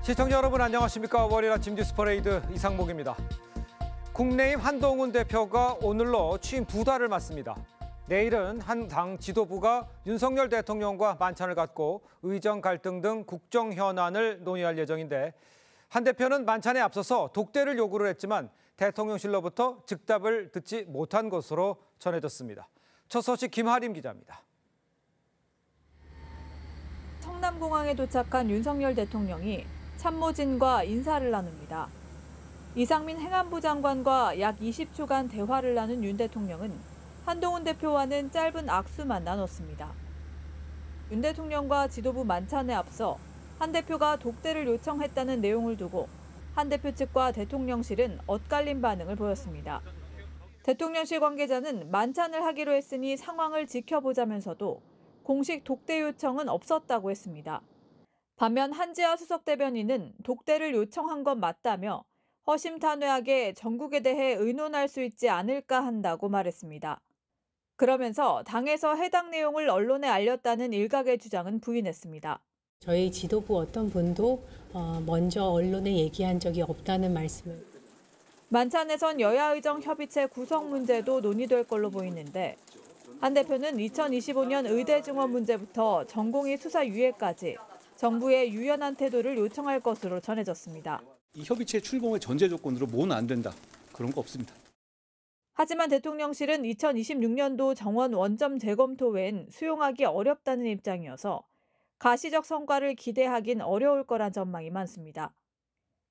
시청자 여러분 안녕하십니까. 월요일 아침 뉴스 퍼레이드 이상목입니다. 국민의힘 한동훈 대표가 오늘로 취임 2달을 맞습니다. 내일은 한 당 지도부가 윤석열 대통령과 만찬을 갖고 의정 갈등 등 국정 현안을 논의할 예정인데 한 대표는 만찬에 앞서서 독대를 요구를 했지만 대통령실로부터 즉답을 듣지 못한 것으로 전해졌습니다. 첫 소식 김하림 기자입니다. 성남공항에 도착한 윤석열 대통령이 참모진과 인사를 나눕니다. 이상민 행안부 장관과 약 20초간 대화를 나눈 윤 대통령은 한동훈 대표와는 짧은 악수만 나눴습니다. 윤 대통령과 지도부 만찬에 앞서 한 대표가 독대를 요청했다는 내용을 두고 한 대표 측과 대통령실은 엇갈린 반응을 보였습니다. 대통령실 관계자는 만찬을 하기로 했으니 상황을 지켜보자면서도 공식 독대 요청은 없었다고 했습니다. 반면 한지아 수석 대변인은 독대를 요청한 건 맞다며 허심탄회하게 전국에 대해 의논할 수 있지 않을까 한다고 말했습니다. 그러면서 당에서 해당 내용을 언론에 알렸다는 일각의 주장은 부인했습니다. 저희 지도부 어떤 분도 먼저 언론에 얘기한 적이 없다는 말씀을. 만찬에선 여야의정 협의체 구성 문제도 논의될 걸로 보이는데 한 대표는 2025년 의대 증원 문제부터 전공의 수사 유예까지 정부의 유연한 태도를 요청할 것으로 전해졌습니다. 이 협의체 출범의 전제 조건으로 뭐는 안 된다. 그런 거 없습니다. 하지만 대통령실은 2026년도 정원 원점 재검토 외엔 수용하기 어렵다는 입장이어서 가시적 성과를 기대하긴 어려울 거란 전망이 많습니다.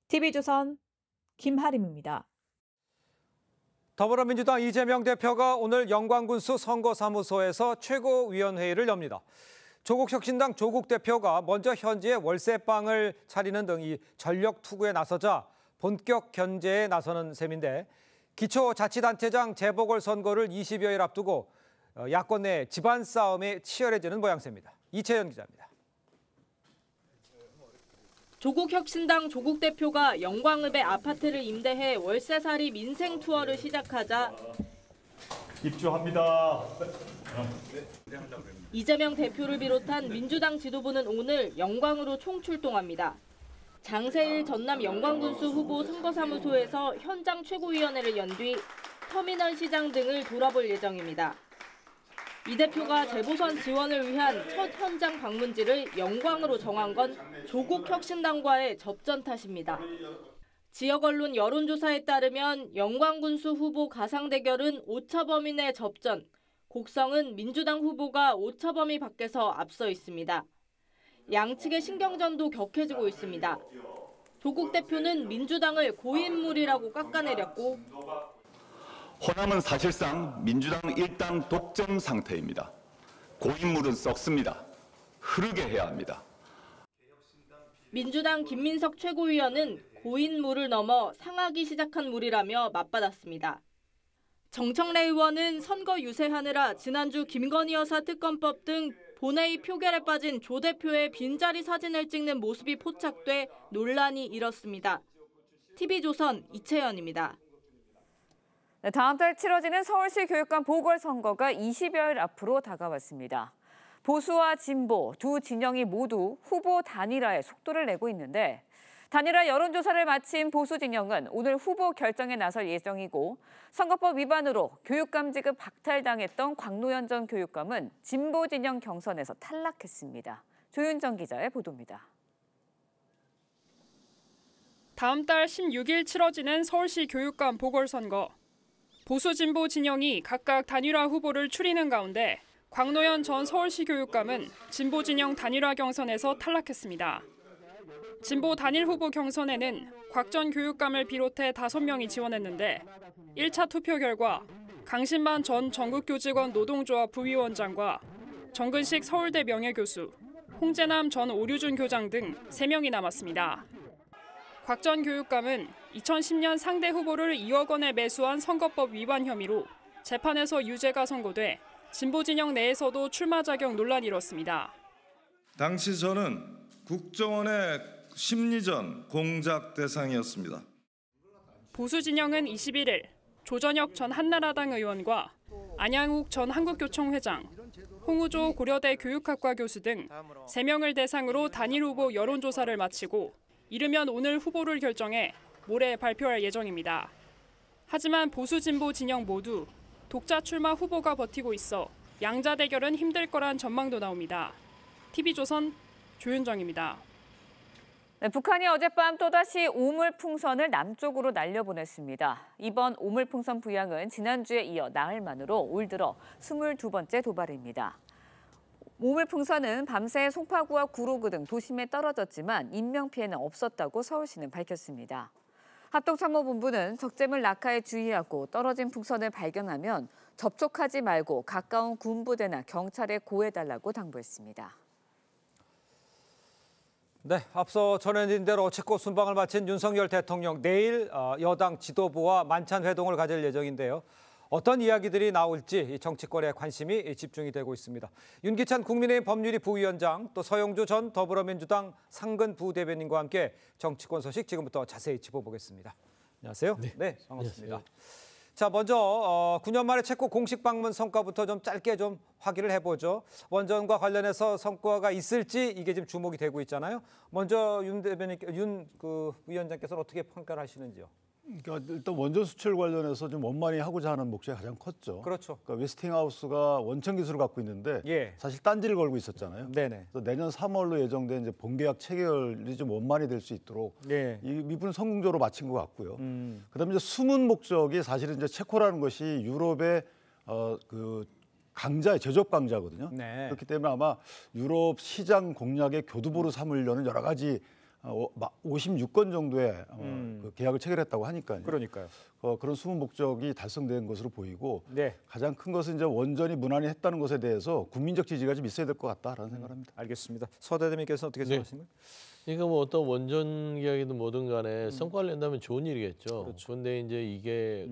TV조선 김하림입니다. 더불어민주당 이재명 대표가 오늘 영광군수 선거사무소에서 최고위원회의를 엽니다. 조국혁신당 조국 대표가 먼저 현지에 월세방을 차리는 등 이 전력 투구에 나서자 본격 견제에 나서는 셈인데 기초자치단체장 재보궐선거를 20여일 앞두고 야권 내 집안 싸움이 치열해지는 모양새입니다. 이채연 기자입니다. 조국혁신당 조국 대표가 영광읍의 아파트를 임대해 월세살이 민생 투어를 시작하자 입주합니다. 이재명 대표를 비롯한 민주당 지도부는 오늘 영광으로 총출동합니다. 장세일 전남 영광군수 후보 선거사무소에서 현장 최고위원회를 연 뒤 터미널 시장 등을 돌아볼 예정입니다. 이 대표가 재보선 지원을 위한 첫 현장 방문지를 영광으로 정한 건 조국혁신당과의 접전 탓입니다. 지역 언론 여론조사에 따르면 영광군수 후보 가상 대결은 오차범위 내 접전, 곡성은 민주당 후보가 오차범위 밖에서 앞서 있습니다. 양측의 신경전도 격해지고 있습니다. 조국 대표는 민주당을 고인물이라고 깎아내렸고 호남은 사실상 민주당 일당 독점 상태입니다. 고인물은 썩습니다. 흐르게 해야 합니다. 민주당 김민석 최고위원은 고인물을 넘어 상하기 시작한 물이라며 맞받았습니다. 정청래 의원은 선거 유세하느라 지난주 김건희 여사 특검법 등 본회의 표결에 빠진 조 대표의 빈자리 사진을 찍는 모습이 포착돼 논란이 일었습니다. TV조선 이채연입니다. 네, 다음 달 치러지는 서울시 교육감 보궐선거가 20여일 앞으로 다가왔습니다. 보수와 진보 두 진영이 모두 후보 단일화에 속도를 내고 있는데 단일화 여론조사를 마친 보수 진영은 오늘 후보 결정에 나설 예정이고 선거법 위반으로 교육감 지급 박탈당했던 광노현 전 교육감은 진보 진영 경선에서 탈락했습니다. 조윤정 기자의 보도입니다. 다음 달 16일 치러지는 서울시 교육감 보궐선거. 보수 진보 진영이 각각 단일화 후보를 추리는 가운데 광노현 전 서울시 교육감은 진보 진영 단일화 경선에서 탈락했습니다. 진보 단일 후보 경선에는 곽 전 교육감을 비롯해 5명이 지원했는데 1차 투표 결과 강신만 전 전국교직원 노동조합 부위원장과 정근식 서울대 명예교수, 홍재남 전 오류준 교장 등 3명이 남았습니다. 곽 전 교육감은 2010년 상대 후보를 2억 원에 매수한 선거법 위반 혐의로 재판에서 유죄가 선고돼 진보 진영 내에서도 출마 자격 논란이 일었습니다. 당시 저는 국정원의 심리전 공작 대상이었습니다. 보수 진영은 21일 조전혁 전 한나라당 의원과 안양욱 전 한국교총 회장, 홍우조 고려대 교육학과 교수 등 3명을 대상으로 단일 후보 여론조사를 마치고 이르면 오늘 후보를 결정해 모레 발표할 예정입니다. 하지만 보수 진보 진영 모두 독자 출마 후보가 버티고 있어 양자 대결은 힘들 거란 전망도 나옵니다. TV조선 조윤정입니다. 네, 북한이 어젯밤 또다시 오물풍선을 남쪽으로 날려보냈습니다. 이번 오물풍선 부양은 지난주에 이어 나흘 만으로 올 들어 22번째 도발입니다. 오물풍선은 밤새 송파구와 구로구 등 도심에 떨어졌지만 인명피해는 없었다고 서울시는 밝혔습니다. 합동참모본부는 적재물 낙하에 주의하고 떨어진 풍선을 발견하면 접촉하지 말고 가까운 군부대나 경찰에 고해달라고 당부했습니다. 네, 앞서 전해진 대로 체코 순방을 마친 윤석열 대통령 내일 여당 지도부와 만찬 회동을 가질 예정인데요. 어떤 이야기들이 나올지 정치권에 관심이 집중이 되고 있습니다. 윤기찬 국민의힘 법률위 부위원장, 또 서영주 전 더불어민주당 상근 부대변인과 함께 정치권 소식 지금부터 자세히 짚어보겠습니다. 안녕하세요. 네, 반갑습니다. 안녕하세요. 자, 먼저 9년 만에 체코 공식 방문 성과부터 좀 짧게 좀 확인을 해보죠. 원전과 관련해서 성과가 있을지 이게 지금 주목이 되고 있잖아요. 먼저 윤 위원장께서는 어떻게 평가를 하시는지요? 그러니까 일단 원전 수출 관련해서 좀 원만히 하고자 하는 목적이 가장 컸죠. 그렇죠. 그러니까 웨스팅하우스가 원천 기술을 갖고 있는데 사실 딴지를 걸고 있었잖아요. 네네. 그래서 내년 3월로 예정된 이제 본계약 체결이 좀 원만히 될 수 있도록 이 미분은 성공적으로 마친 것 같고요. 그다음에 이제 숨은 목적이 사실은 이제 체코라는 것이 유럽의 그 강자의 제조업 강자거든요. 네. 그렇기 때문에 아마 유럽 시장 공략의 교두보로 삼으려는 여러 가지 56건 정도의 그 계약을 체결했다고 하니까요. 그러니까요. 그런 숨은 목적이 달성된 것으로 보이고 네. 가장 큰 것은 이제 원전이 무난히 했다는 것에 대해서 국민적 지지가 좀 있어야 될 것 같다라는 생각합니다. 알겠습니다. 서 대표님께서는 어떻게 생각하시나요? 그러니까 뭐 어떤 원전 계약이든 뭐든 간에 성과를 낸다면 좋은 일이겠죠. 그렇죠. 그런데 이제 이게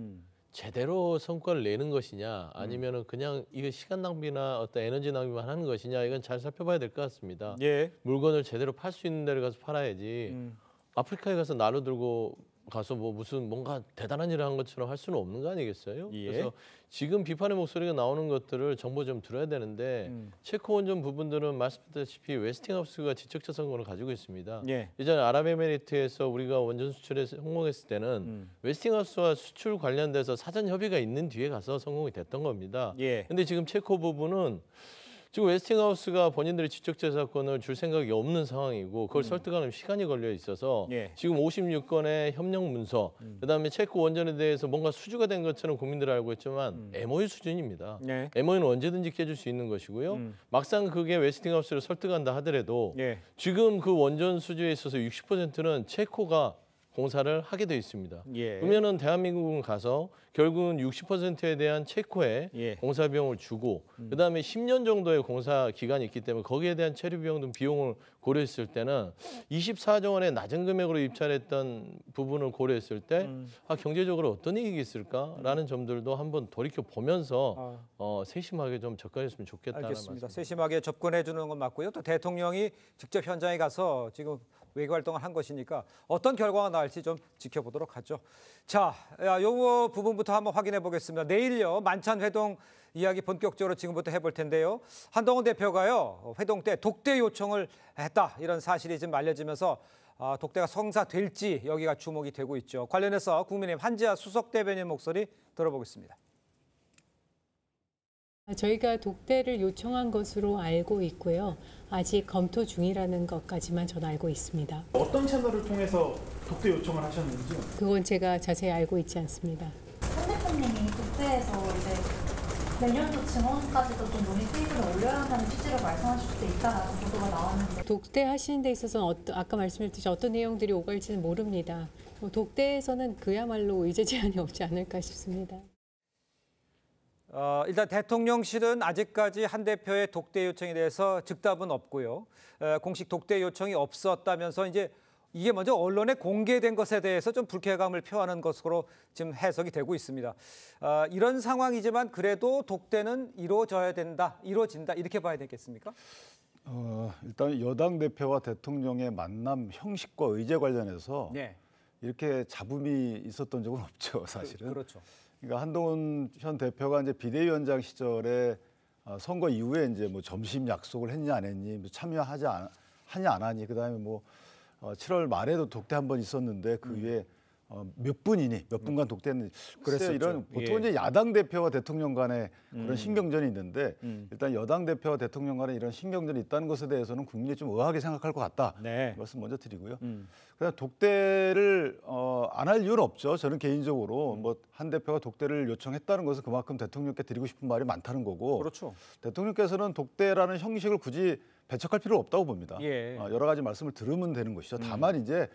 제대로 성과를 내는 것이냐 아니면은 그냥 이거 시간 낭비나 어떤 에너지 낭비만 하는 것이냐 이건 잘 살펴봐야 될 것 같습니다. 물건을 제대로 팔 수 있는 데를 가서 팔아야지 아프리카에 가서 나루 들고 가서 뭐 무슨 뭔가 대단한 일을 한 것처럼 할 수는 없는 거 아니겠어요? 그래서 지금 비판의 목소리가 나오는 것들을 정보 좀 들어야 되는데 체코 원전 부분들은 말씀드렸다시피 웨스팅하우스가 지적자 선거를 가지고 있습니다. 예전에 아랍에미리트에서 우리가 원전 수출에 성공했을 때는 웨스팅하우스와 수출 관련돼서 사전 협의가 있는 뒤에 가서 성공이 됐던 겁니다. 근데 지금 체코 부분은 지금 웨스팅하우스가 본인들의 지적재산권을 줄 생각이 없는 상황이고 그걸 설득하는 시간이 걸려 있어서 지금 56건의 협력 문서, 그다음에 체코 원전에 대해서 뭔가 수주가 된 것처럼 국민들이 알고 있지만 MOU 수준입니다. MOU는 언제든지 깨질 수 있는 것이고요. 막상 그게 웨스팅하우스를 설득한다 하더라도 지금 그 원전 수주에 있어서 60%는 체코가 공사를 하게 돼 있습니다. 그러면은 대한민국은 가서 결국은 60%에 대한 체코에 공사 비용을 주고 그다음에 10년 정도의 공사 기간이 있기 때문에 거기에 대한 처리 비용 등 비용을 고려했을 때는 24조 원의 낮은 금액으로 입찰했던 부분을 고려했을 때 경제적으로 어떤 이익이 있을까라는 점들도 한번 돌이켜 보면서 세심하게 좀 접근했으면 좋겠다는 알겠습니다. 말씀. 세심하게 접근해 주는 건 맞고요. 또 대통령이 직접 현장에 가서 지금 외교 활동을 한 것이니까 어떤 결과가 나올지 좀 지켜보도록 하죠. 자, 요 부분부터 한번 확인해 보겠습니다. 내일요 만찬 회동 이야기 본격적으로 지금부터 해볼 텐데요. 한동훈 대표가요 회동 때 독대 요청을 했다 이런 사실이 지금 알려지면서 독대가 성사될지 여기가 주목이 되고 있죠. 관련해서 국민의힘 한지아 수석 대변인 목소리 들어보겠습니다. 저희가 독대를 요청한 것으로 알고 있고요. 아직 검토 중이라는 것까지만 저는 알고 있습니다. 어떤 채널을 통해서 독대 요청을 하셨는지요? 그건 제가 자세히 알고 있지 않습니다. 한 대표님이 독대에서 이제 내년도 증언까지도 좀 논의 테이블에 올려야 한다는 취지로 말씀하실 수도 있다라는 보도가 나왔는데 독대하시는 데 있어서는 아까 말씀드렸듯이 어떤 내용들이 오갈지는 모릅니다. 독대에서는 그야말로 의제 제한이 없지 않을까 싶습니다. 일단 대통령실은 아직까지 한 대표의 독대 요청에 대해서 즉답은 없고요. 공식 독대 요청이 없었다면서 이제 이게 먼저 언론에 공개된 것에 대해서 좀 불쾌감을 표하는 것으로 지금 해석이 되고 있습니다. 이런 상황이지만 그래도 독대는 이루어진다 이렇게 봐야 되겠습니까? 일단 여당 대표와 대통령의 만남 형식과 의제 관련해서 이렇게 잡음이 있었던 적은 없죠, 사실은. 그렇죠. 그러니까 한동훈 현 대표가 이제 비대위원장 시절에 선거 이후에 이제 뭐 점심 약속을 했냐 안 했니, 뭐 참여하냐 안 하니, 그다음에 뭐 7월 말에도 독대 한 번 있었는데 그 위에 몇 분간 독대했는지 그래서 이런 보통 이제 야당 대표와 대통령 간의 그런 신경전이 있는데 일단 여당 대표와 대통령 간에 이런 신경전이 있다는 것에 대해서는 국민이 좀 의아하게 생각할 것 같다. 말씀 먼저 드리고요. 그냥 독대를 안 할 이유는 없죠. 저는 개인적으로 뭐 한 대표가 독대를 요청했다는 것은 그만큼 대통령께 드리고 싶은 말이 많다는 거고. 그렇죠. 대통령께서는 독대라는 형식을 굳이 배척할 필요 없다고 봅니다. 여러 가지 말씀을 들으면 되는 것이죠. 다만 이제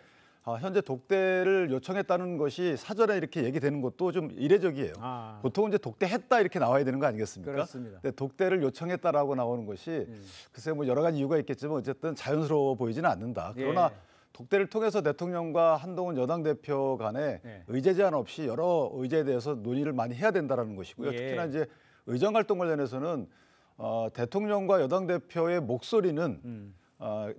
현재 독대를 요청했다는 것이 사전에 이렇게 얘기되는 것도 좀 이례적이에요. 보통은 이제 독대했다 이렇게 나와야 되는 거 아니겠습니까? 그렇습니다. 근데 독대를 요청했다라고 나오는 것이 글쎄 뭐 여러 가지 이유가 있겠지만 어쨌든 자연스러워 보이지는 않는다. 그러나 독대를 통해서 대통령과 한동훈 여당 대표 간에 의제 제한 없이 여러 의제에 대해서 논의를 많이 해야 된다라는 것이고요. 특히나 이제 의정 활동 관련해서는 대통령과 여당 대표의 목소리는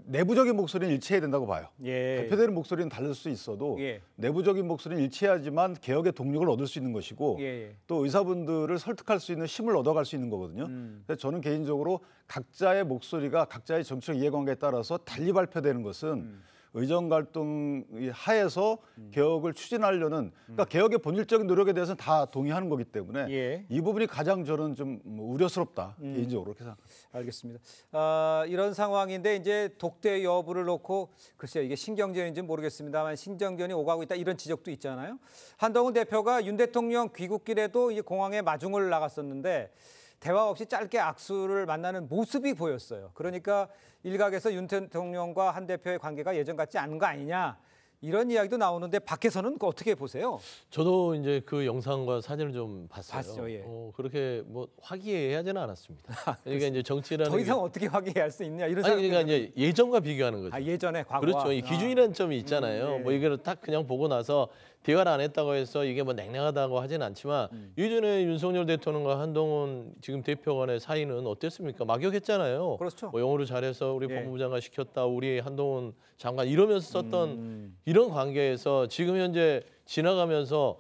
내부적인 목소리는 일치해야 된다고 봐요. 대표되는 목소리는 다를 수 있어도 내부적인 목소리는 일치해야지만 개혁의 동력을 얻을 수 있는 것이고 또 의사분들을 설득할 수 있는 힘을 얻어갈 수 있는 거거든요. 그래서 저는 개인적으로 각자의 목소리가 각자의 정치적 이해관계에 따라서 달리 발표되는 것은 의정 활동 하에서 개혁을 추진하려는 그러니까 개혁의 본질적인 노력에 대해서는 다 동의하는 거기 때문에 이 부분이 가장 저는 좀 우려스럽다 개인적으로 그렇게 생각합니다. 알겠습니다. 이런 상황인데 이제 독대 여부를 놓고 글쎄요 이게 신경전인지 모르겠습니다만 신경전이 오가고 있다 이런 지적도 있잖아요. 한동훈 대표가 윤 대통령 귀국길에도 이 공항에 마중을 나갔었는데 대화 없이 짧게 악수를 만나는 모습이 보였어요. 그러니까 일각에서 윤 대통령과 한 대표의 관계가 예전 같지 않은 거 아니냐 이런 이야기도 나오는데 밖에서는 어떻게 보세요? 저도 이제 그 영상과 사진을 좀 봤어요. 봤죠, 그렇게 뭐 화기애애하지는 않았습니다. 그러니까 이제 정치라는 더 이상 어떻게 화기애애할 수 있냐 이런 생각이 그러니까 이제 예전과 비교하는 거죠. 예전에 과거와. 그렇죠. 이 기준이라는 점이 있잖아요. 뭐 이걸 딱 그냥 보고 나서 대화를 안 했다고 해서 이게 뭐 냉랭하다고 하지는 않지만 예전에 윤석열 대통령과 한동훈 지금 대표 간의 사이는 어땠습니까? 막역했잖아요. 그렇죠. 뭐 영어를 잘해서 우리 법무부 장관 시켰다, 우리 한동훈 장관 이러면서 썼던 이런 관계에서 지금 현재 지나가면서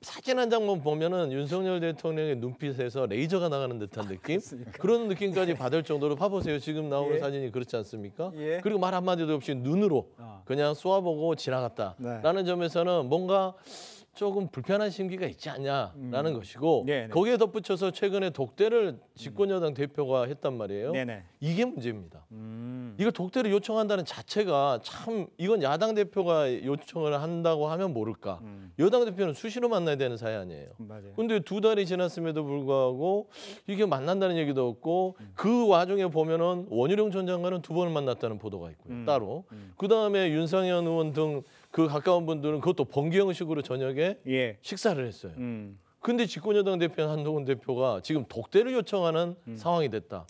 사진 한 장만 보면은 윤석열 대통령의 눈빛에서 레이저가 나가는 듯한 느낌? 그런 느낌까지 받을 정도로 봐보세요. 지금 나오는 사진이 그렇지 않습니까? 그리고 말 한마디도 없이 눈으로 그냥 쏘아보고 지나갔다라는 점에서는 뭔가 조금 불편한 심기가 있지 않냐라는 것이고 거기에 덧붙여서 최근에 독대를 집권여당 대표가 했단 말이에요. 이게 문제입니다. 이걸 독대를 요청한다는 자체가 참 이건 야당 대표가 요청을 한다고 하면 모를까. 여당 대표는 수시로 만나야 되는 사이 아니에요. 그런데 2달이 지났음에도 불구하고 이게 만난다는 얘기도 없고 그 와중에 보면은 원희룡 전 장관은 2번을 만났다는 보도가 있고요. 따로. 그다음에 윤상현 의원 등 그 가까운 분들은 그것도 번개 형식으로 저녁에 식사를 했어요. 근데 집권여당 대표인 한동훈 대표가 지금 독대를 요청하는 상황이 됐다.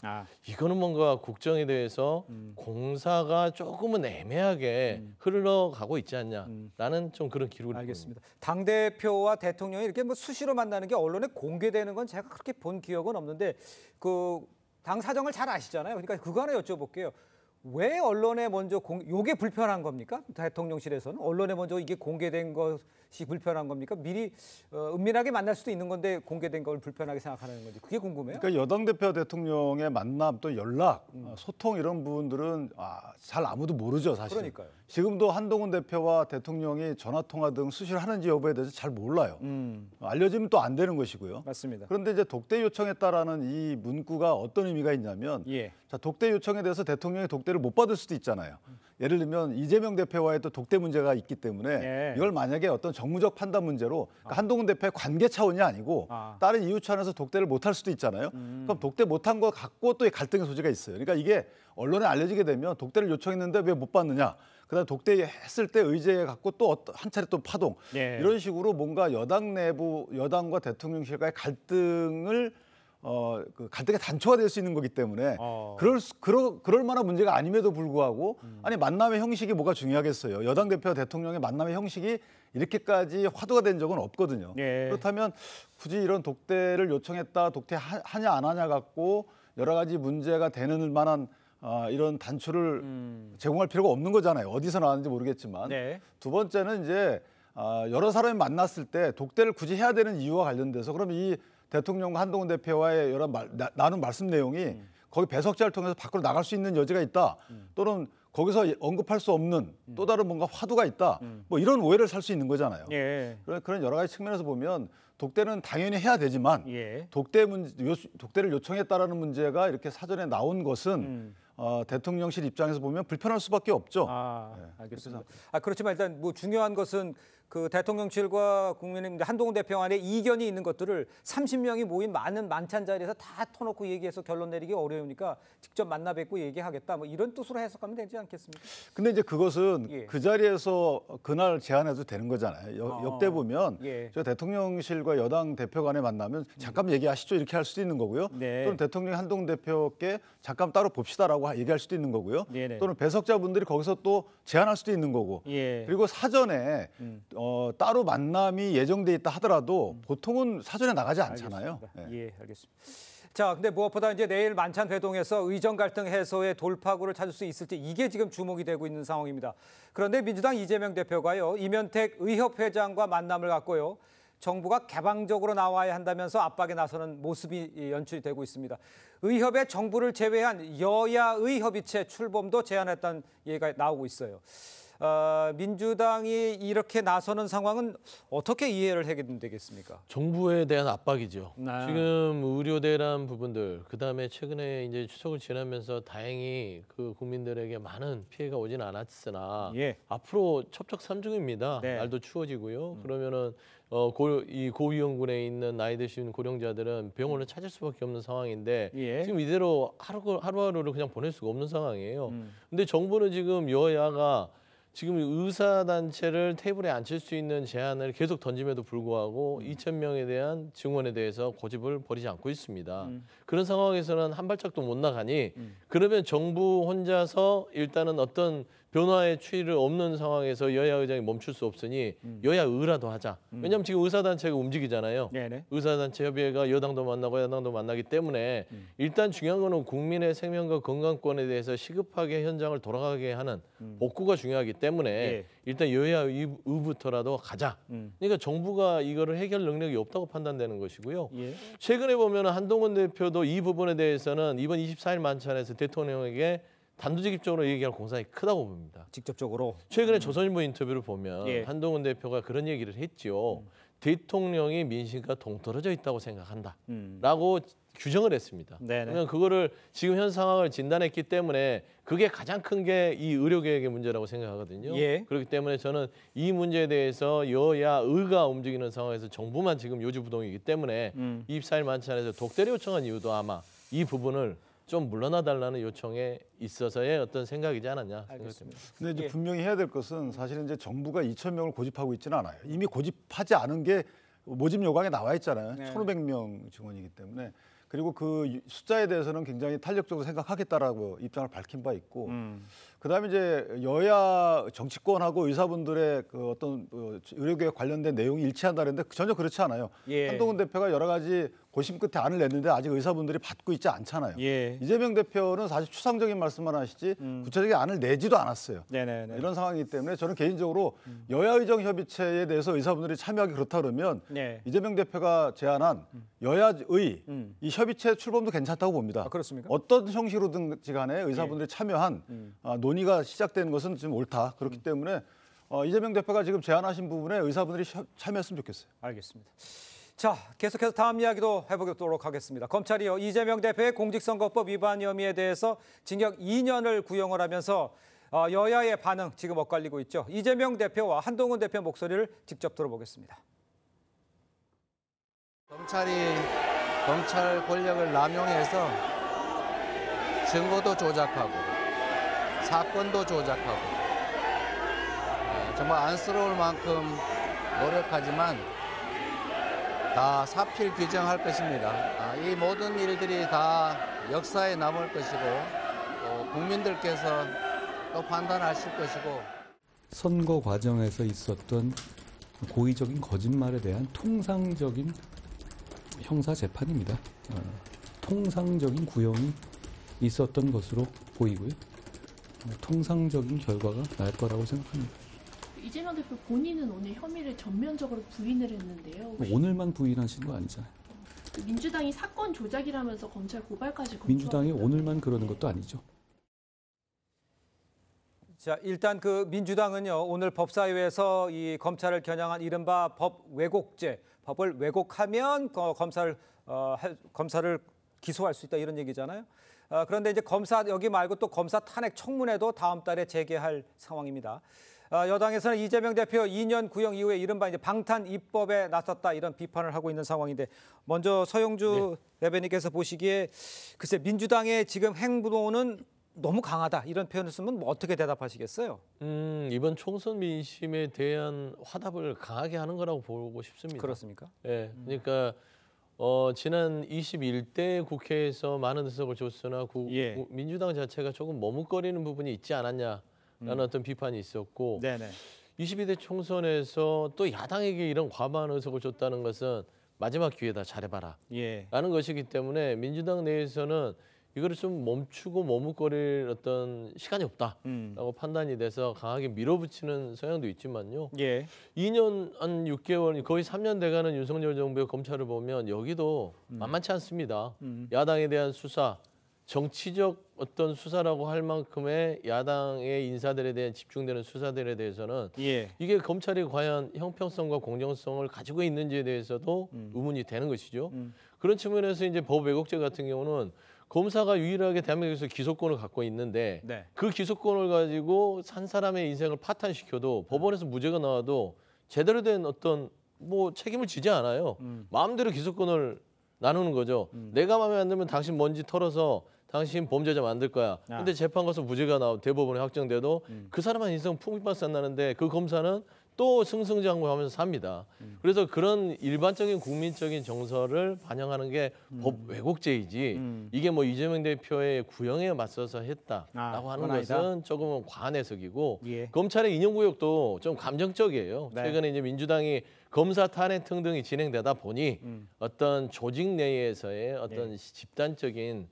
이거는 뭔가 국정에 대해서 공사가 조금은 애매하게 흘러가고 있지 않냐라는 좀 그런 기록을 알겠습니다. 당 대표와 대통령이 이렇게 뭐 수시로 만나는 게 언론에 공개되는 건 제가 그렇게 본 기억은 없는데 그 당 사정을 잘 아시잖아요. 그러니까 그거 하나 여쭤볼게요. 왜 언론에 먼저 이게 불편한 겁니까? 대통령실에서는 언론에 먼저 이게 공개된 것이 불편한 겁니까? 미리 은밀하게 만날 수도 있는 건데 공개된 걸 불편하게 생각하는 건지 그게 궁금해요. 그러니까 여당 대표 대통령의 만남 또 연락, 소통 이런 부분들은 잘 아무도 모르죠 사실. 그러니까요. 지금도 한동훈 대표와 대통령이 전화 통화 등 수시로 하는지 여부에 대해서 잘 몰라요. 알려지면 또 안 되는 것이고요. 맞습니다. 그런데 이제 독대 요청했다라는 이 문구가 어떤 의미가 있냐면 자, 독대 요청에 대해서 대통령이 독대를 못 받을 수도 있잖아요. 예를 들면 이재명 대표와의 또 독대 문제가 있기 때문에 이걸 만약에 어떤 정무적 판단 문제로 그러니까 한동훈 대표의 관계 차원이 아니고 다른 이유 차원에서 독대를 못할 수도 있잖아요. 그럼 독대 못한 거 갖고 또 갈등의 소지가 있어요. 그러니까 이게 언론에 알려지게 되면 독대를 요청했는데 왜 못 받느냐. 그다음 독대했을 때 의제 갖고 또 한 차례 또 파동 이런 식으로 뭔가 여당 내부 여당과 대통령실과의 갈등을 그 갈등의 단초가 될 수 있는 거기 때문에 그럴 만한 문제가 아님에도 불구하고 아니 만남의 형식이 뭐가 중요하겠어요. 여당 대표와 대통령의 만남의 형식이 이렇게까지 화두가 된 적은 없거든요. 그렇다면 굳이 이런 독대를 요청했다, 독대하냐 안 하냐 갖고 여러 가지 문제가 되는 만한 이런 단초를 제공할 필요가 없는 거잖아요. 어디서 나왔는지 모르겠지만. 두 번째는 이제 여러 사람이 만났을 때 독대를 굳이 해야 되는 이유와 관련돼서 그럼 이 대통령과 한동훈 대표와의 여러 나눈 말씀 내용이 거기 배석자를 통해서 밖으로 나갈 수 있는 여지가 있다. 또는 거기서 언급할 수 없는 또 다른 뭔가 화두가 있다. 뭐 이런 오해를 살 수 있는 거잖아요. 예. 그런 여러 가지 측면에서 보면 독대는 당연히 해야 되지만 예. 독대를 요청했다라는 문제가 이렇게 사전에 나온 것은 대통령실 입장에서 보면 불편할 수밖에 없죠. 알겠습니다. 그렇지만 일단 뭐 중요한 것은 그 대통령실과 국민의힘 한동훈 대표 안에 이견이 있는 것들을 30명이 모인 많은 만찬 자리에서 다 터놓고 얘기해서 결론 내리기 어려우니까 직접 만나 뵙고 얘기하겠다. 뭐 이런 뜻으로 해석하면 되지 않겠습니까? 근데 이제 그것은 그 자리에서 그날 제안해도 되는 거잖아요. 역대 보면 저 대통령실과 여당 대표 간에 만나면 잠깐 얘기하시죠 이렇게 할 수도 있는 거고요. 또는 대통령 한동훈 대표께 잠깐 따로 봅시다라고 얘기할 수도 있는 거고요. 또는 배석자분들이 거기서 또 제안할 수도 있는 거고. 그리고 사전에 따로 만남이 예정돼 있다 하더라도 보통은 사전에 나가지 않잖아요. 알겠습니다. 자, 근데 무엇보다 이제 내일 만찬 회동에서 의정 갈등 해소의 돌파구를 찾을 수 있을지 이게 지금 주목이 되고 있는 상황입니다. 그런데 민주당 이재명 대표가요, 이면택 의협회장과 만남을 갖고요, 정부가 개방적으로 나와야 한다면서 압박에 나서는 모습이 연출이 되고 있습니다. 의협의 정부를 제외한 여야의 협의체 출범도 제안했다는 얘기가 나오고 있어요. 민주당이 이렇게 나서는 상황은 어떻게 이해를 해야 되겠습니까? 정부에 대한 압박이죠. 지금 의료대란 부분들, 그다음에 최근에 이제 추석을 지나면서 다행히 그 국민들에게 많은 피해가 오진 않았으나 앞으로 첩첩산중입니다. 날도 추워지고요. 그러면은 이 고위험군에 있는 나이 드신 고령자들은 병원을 찾을 수밖에 없는 상황인데 지금 이대로 하루하루를 그냥 보낼 수가 없는 상황이에요. 근데 정부는 지금 여야가 지금 의사단체를 테이블에 앉힐 수 있는 제안을 계속 던짐에도 불구하고 2,000명에 대한 증원에 대해서 고집을 버리지 않고 있습니다. 그런 상황에서는 한 발짝도 못 나가니 그러면 정부 혼자서 일단은 어떤 변화의 추이를 없는 상황에서 여야 의장이 멈출 수 없으니 여야 의라도 하자. 왜냐하면 지금 의사단체가 움직이잖아요. 의사단체 협의회가 여당도 만나고 야당도 만나기 때문에 일단 중요한 거는 국민의 생명과 건강권에 대해서 시급하게 현장을 돌아가게 하는 복구가 중요하기 때문에 일단 여야 의부터라도 가자. 그러니까 정부가 이거를 해결 능력이 없다고 판단되는 것이고요. 최근에 보면 한동훈 대표도 이 부분에 대해서는 이번 24일 만찬에서 대통령에게 단도직입적으로 얘기할 공산이 크다고 봅니다. 직접적으로. 최근에 조선일보 인터뷰를 보면 한동훈 대표가 그런 얘기를 했죠. 대통령이 민심과 동떨어져 있다고 생각한다. 라고 규정을 했습니다. 그러면 그거를 지금 현 상황을 진단했기 때문에 그게 가장 큰 게 이 의료개혁의 문제라고 생각하거든요. 그렇기 때문에 저는 이 문제에 대해서 여야 의가 움직이는 상황에서 정부만 지금 요지부동이기 때문에 24일 만찬에서 독대를 요청한 이유도 아마 이 부분을 좀 물러나달라는 요청에 있어서의 어떤 생각이지 않았냐 생각됩니다. 근데 이제 분명히 해야 될 것은 사실은 이제 정부가 2,000명을 고집하고 있지는 않아요. 이미 고집하지 않은 게 모집 요강에 나와 있잖아요. 1,500명 증원이기 때문에. 그리고 그 숫자에 대해서는 굉장히 탄력적으로 생각하겠다라고 입장을 밝힌 바 있고, 그다음에 이제 여야 정치권하고 의사분들의 그 어떤 의료개혁 관련된 내용이 일치한다는데 전혀 그렇지 않아요. 한동훈 대표가 여러 가지 고심 끝에 안을 냈는데 아직 의사분들이 받고 있지 않잖아요. 이재명 대표는 사실 추상적인 말씀만 하시지 구체적인 안을 내지도 않았어요. 이런 상황이기 때문에 저는 개인적으로 여야의정 협의체에 대해서 의사분들이 참여하기 그렇다 그러면 이재명 대표가 제안한 여야의 이 협의체 출범도 괜찮다고 봅니다. 그렇습니까? 어떤 형식으로든지 간에 의사분들이 참여한 논의가 시작된 것은 좀 옳다. 그렇기 때문에 이재명 대표가 지금 제안하신 부분에 의사분들이 참여했으면 좋겠어요. 알겠습니다. 자, 계속해서 다음 이야기도 해보도록 하겠습니다. 검찰이요, 이재명 대표의 공직선거법 위반 혐의에 대해서 징역 2년을 구형을 하면서 여야의 반응 지금 엇갈리고 있죠. 이재명 대표와 한동훈 대표 목소리를 직접 들어보겠습니다. 검찰이 검찰 권력을 남용해서 증거도 조작하고 사건도 조작하고 정말 안쓰러울 만큼 노력하지만 다 사필 규정할 것입니다. 이 모든 일들이 다 역사에 남을 것이고 또 국민들께서 또 판단하실 것이고 선거 과정에서 있었던 고의적인 거짓말에 대한 통상적인 형사 재판입니다. 통상적인 구형이 있었던 것으로 보이고요. 통상적인 결과가 날 거라고 생각합니다. 이재명 대표 본인은 오늘 혐의를 전면적으로 부인을 했는데요. 오늘만 부인하신 거 아니잖아요. 민주당이 사건 조작이라면서 검찰 고발까지 민주당이 오늘만 그러는 것도 아니죠. 자, 일단 그 민주당은요, 오늘 법사위에서 이 검찰을 겨냥한 이른바 법 왜곡죄, 법을 왜곡하면 검사를 기소할 수 있다 이런 얘기잖아요. 그런데 이제 검사 여기 말고 또 검사 탄핵 청문회도 다음 달에 재개할 상황입니다. 여당에서는 이재명 대표 2년 구형 이후에 이른바 이제 방탄 입법에 나섰다 이런 비판을 하고 있는 상황인데 먼저 서영주 대변인께서 보시기에 글쎄 민주당의 지금 행보는 너무 강하다 이런 표현을 쓰면 뭐 어떻게 대답하시겠어요? 이번 총선 민심에 대한 화답을 강하게 하는 거라고 보고 싶습니다. 그렇습니까? 네, 그러니까 지난 21대 국회에서 많은 의석을 줬으나 민주당 자체가 조금 머뭇거리는 부분이 있지 않았냐라는 어떤 비판이 있었고 22대 총선에서 또 야당에게 이런 과반 의석을 줬다는 것은 마지막 기회다 잘해봐라 라는 것이기 때문에 민주당 내에서는 이거를 좀 멈추고 머뭇거릴 어떤 시간이 없다라고 판단이 돼서 강하게 밀어붙이는 성향도 있지만요. 2년 한 6개월 거의 3년 돼가는 윤석열 정부의 검찰을 보면 여기도 만만치 않습니다. 야당에 대한 수사, 정치적 어떤 수사라고 할 만큼의 야당의 인사들에 대한 집중되는 수사들에 대해서는 이게 검찰이 과연 형평성과 공정성을 가지고 있는지에 대해서도 의문이 되는 것이죠. 그런 측면에서 이제 법 왜곡죄 같은 경우는 검사가 유일하게 대한민국에서 기소권을 갖고 있는데 그 기소권을 가지고 한 사람의 인생을 파탄시켜도 법원에서 무죄가 나와도 제대로 된 어떤 뭐 책임을 지지 않아요. 마음대로 기소권을 나누는 거죠. 내가 마음에 안 들면 당신 먼지 털어서 당신 범죄자 만들 거야. 근데 재판 가서 무죄가 나오고 대법원에 확정돼도 그 사람한 인생 풍비박산 나는데 그 검사는 또 승승장구하면서 삽니다. 그래서 그런 일반적인 국민적인 정서를 반영하는 게 법 왜곡죄이지 이게 뭐 이재명 대표의 구형에 맞서서 했다라고 하는 것은 조금은 과한 해석이고 검찰의 인용구역도 좀 감정적이에요. 최근에 이제 민주당이 검사 탄핵 등등이 진행되다 보니 어떤 조직 내에서의 어떤 집단적인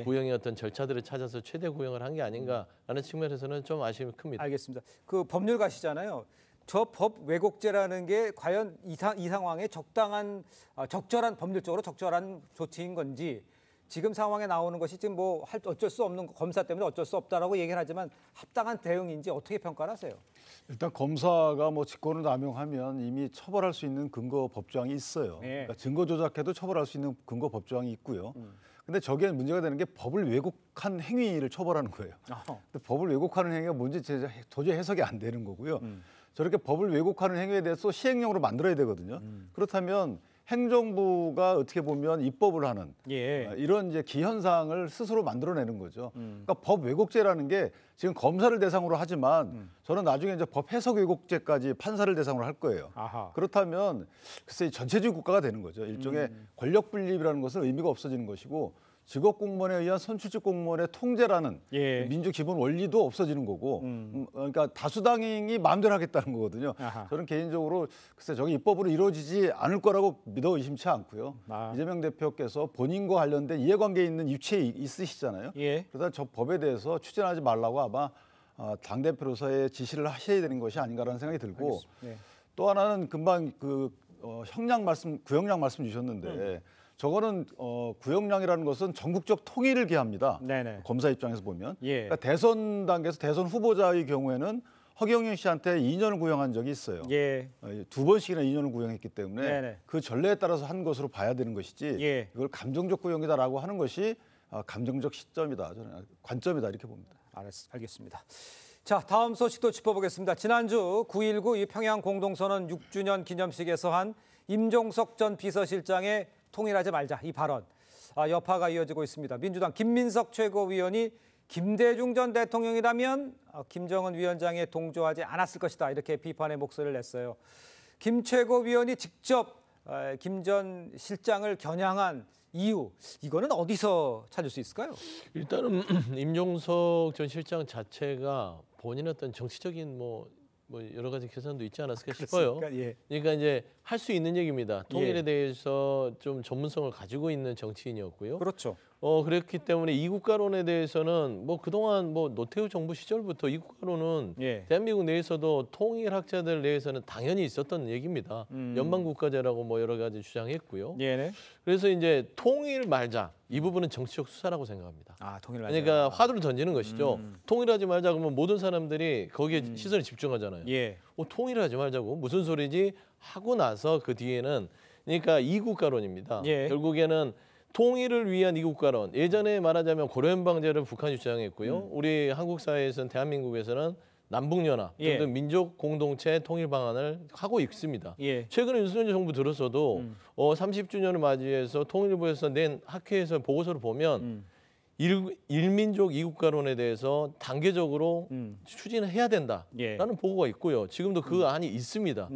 구형의 어떤 절차들을 찾아서 최대 구형을 한 게 아닌가라는 측면에서는 좀 아쉬움이 큽니다. 알겠습니다. 그 법률가시잖아요. 저 법 왜곡죄라는 게 과연 이 상황에 적절한 법률적으로 적절한 조치인 건지 지금 상황에 나오는 것이 지금 뭐 어쩔 수 없는 검사 때문에 어쩔 수 없다라고 얘기를 하지만 합당한 대응인지 어떻게 평가를 하세요? 일단 검사가 뭐 직권을 남용하면 이미 처벌할 수 있는 근거 법조항이 있어요. 그러니까 증거 조작해도 처벌할 수 있는 근거 법조항이 있고요. 근데 저게 문제가 되는 게 법을 왜곡한 행위를 처벌하는 거예요. 근데 법을 왜곡하는 행위가 뭔지 도저히 해석이 안 되는 거고요. 저렇게 법을 왜곡하는 행위에 대해서 시행령으로 만들어야 되거든요. 그렇다면 행정부가 어떻게 보면 입법을 하는 이런 이제 기현상을 스스로 만들어내는 거죠. 그러니까 법 왜곡죄라는 게 지금 검사를 대상으로 하지만 저는 나중에 이제 법 해석 왜곡죄까지 판사를 대상으로 할 거예요. 그렇다면 글쎄 전체주의 국가가 되는 거죠. 일종의 권력 분립이라는 것은 의미가 없어지는 것이고 직업 공무원에 의한 선출직 공무원의 통제라는 민주 기본 원리도 없어지는 거고 그러니까 다수당이 마음대로 하겠다는 거거든요. 저는 개인적으로 글쎄 저게 입법으로 이루어지지 않을 거라고 믿어 의심치 않고요. 이재명 대표께서 본인과 관련된 이해관계에 있는 유치에 있으시잖아요. 그래서 저 법에 대해서 추진하지 말라고 아마 당대표로서의 지시를 하셔야 되는 것이 아닌가라는 생각이 들고 또 하나는 금방 그 구형량 말씀 주셨는데 저거는 구형량이라는 것은 전국적 통일을 기합니다. 검사 입장에서 보면. 그러니까 대선 단계에서 대선 후보자의 경우에는 허경영 씨한테 2년을 구형한 적이 있어요. 2번씩이나 2년을 구형했기 때문에 그 전례에 따라서 한 것으로 봐야 되는 것이지 이걸 감정적 구형이다라고 하는 것이 감정적 시점이다. 저는 관점이다 이렇게 봅니다. 알겠습니다. 자, 다음 소식도 짚어보겠습니다. 지난주 9.19 평양 공동선언 6주년 기념식에서 한 임종석 전 비서실장의 통일하지 말자 이 발언 여파가 이어지고 있습니다. 민주당 김민석 최고위원이 김대중 전 대통령이라면 김정은 위원장에 동조하지 않았을 것이다 이렇게 비판의 목소리를 냈어요. 김 최고위원이 직접 김 전 실장을 겨냥한 이유 이거는 어디서 찾을 수 있을까요? 일단은 임종석 전 실장 자체가 본인의 어떤 정치적인 뭐 여러 가지 계산도 있지 않았을까 싶어요. 그러니까 이제 할 수 있는 얘기입니다. 통일에 대해서 좀 전문성을 가지고 있는 정치인이었고요. 그랬기 때문에 이국가론에 대해서는 뭐 그동안 뭐 노태우 정부 시절부터 이국가론은 대한민국 내에서도 통일학자들 내에서는 당연히 있었던 얘기입니다. 연방국가제라고 뭐 여러 가지 주장했고요. 그래서 이제 통일 말자 이 부분은 정치적 수사라고 생각합니다. 통일 말자. 그러니까 화두를 던지는 것이죠. 통일하지 말자 그러면 모든 사람들이 거기에 시선이 집중하잖아요. 통일하지 말자고 무슨 소리지 하고 나서 그 뒤에는 그러니까 이국가론입니다. 결국에는 통일을 위한 이국가론. 예전에 말하자면 고려연방제를 북한이 주장했고요. 우리 한국 사회에서는 대한민국에서는 남북연합 또는 민족 공동체 통일 방안을 하고 있습니다. 최근에 윤석열 정부 들어서도 30주년을 맞이해서 통일부에서 낸 학회에서 보고서를 보면 일민족 이국가론에 대해서 단계적으로 추진을 해야 된다라는 보고가 있고요. 지금도 그 안이 있습니다.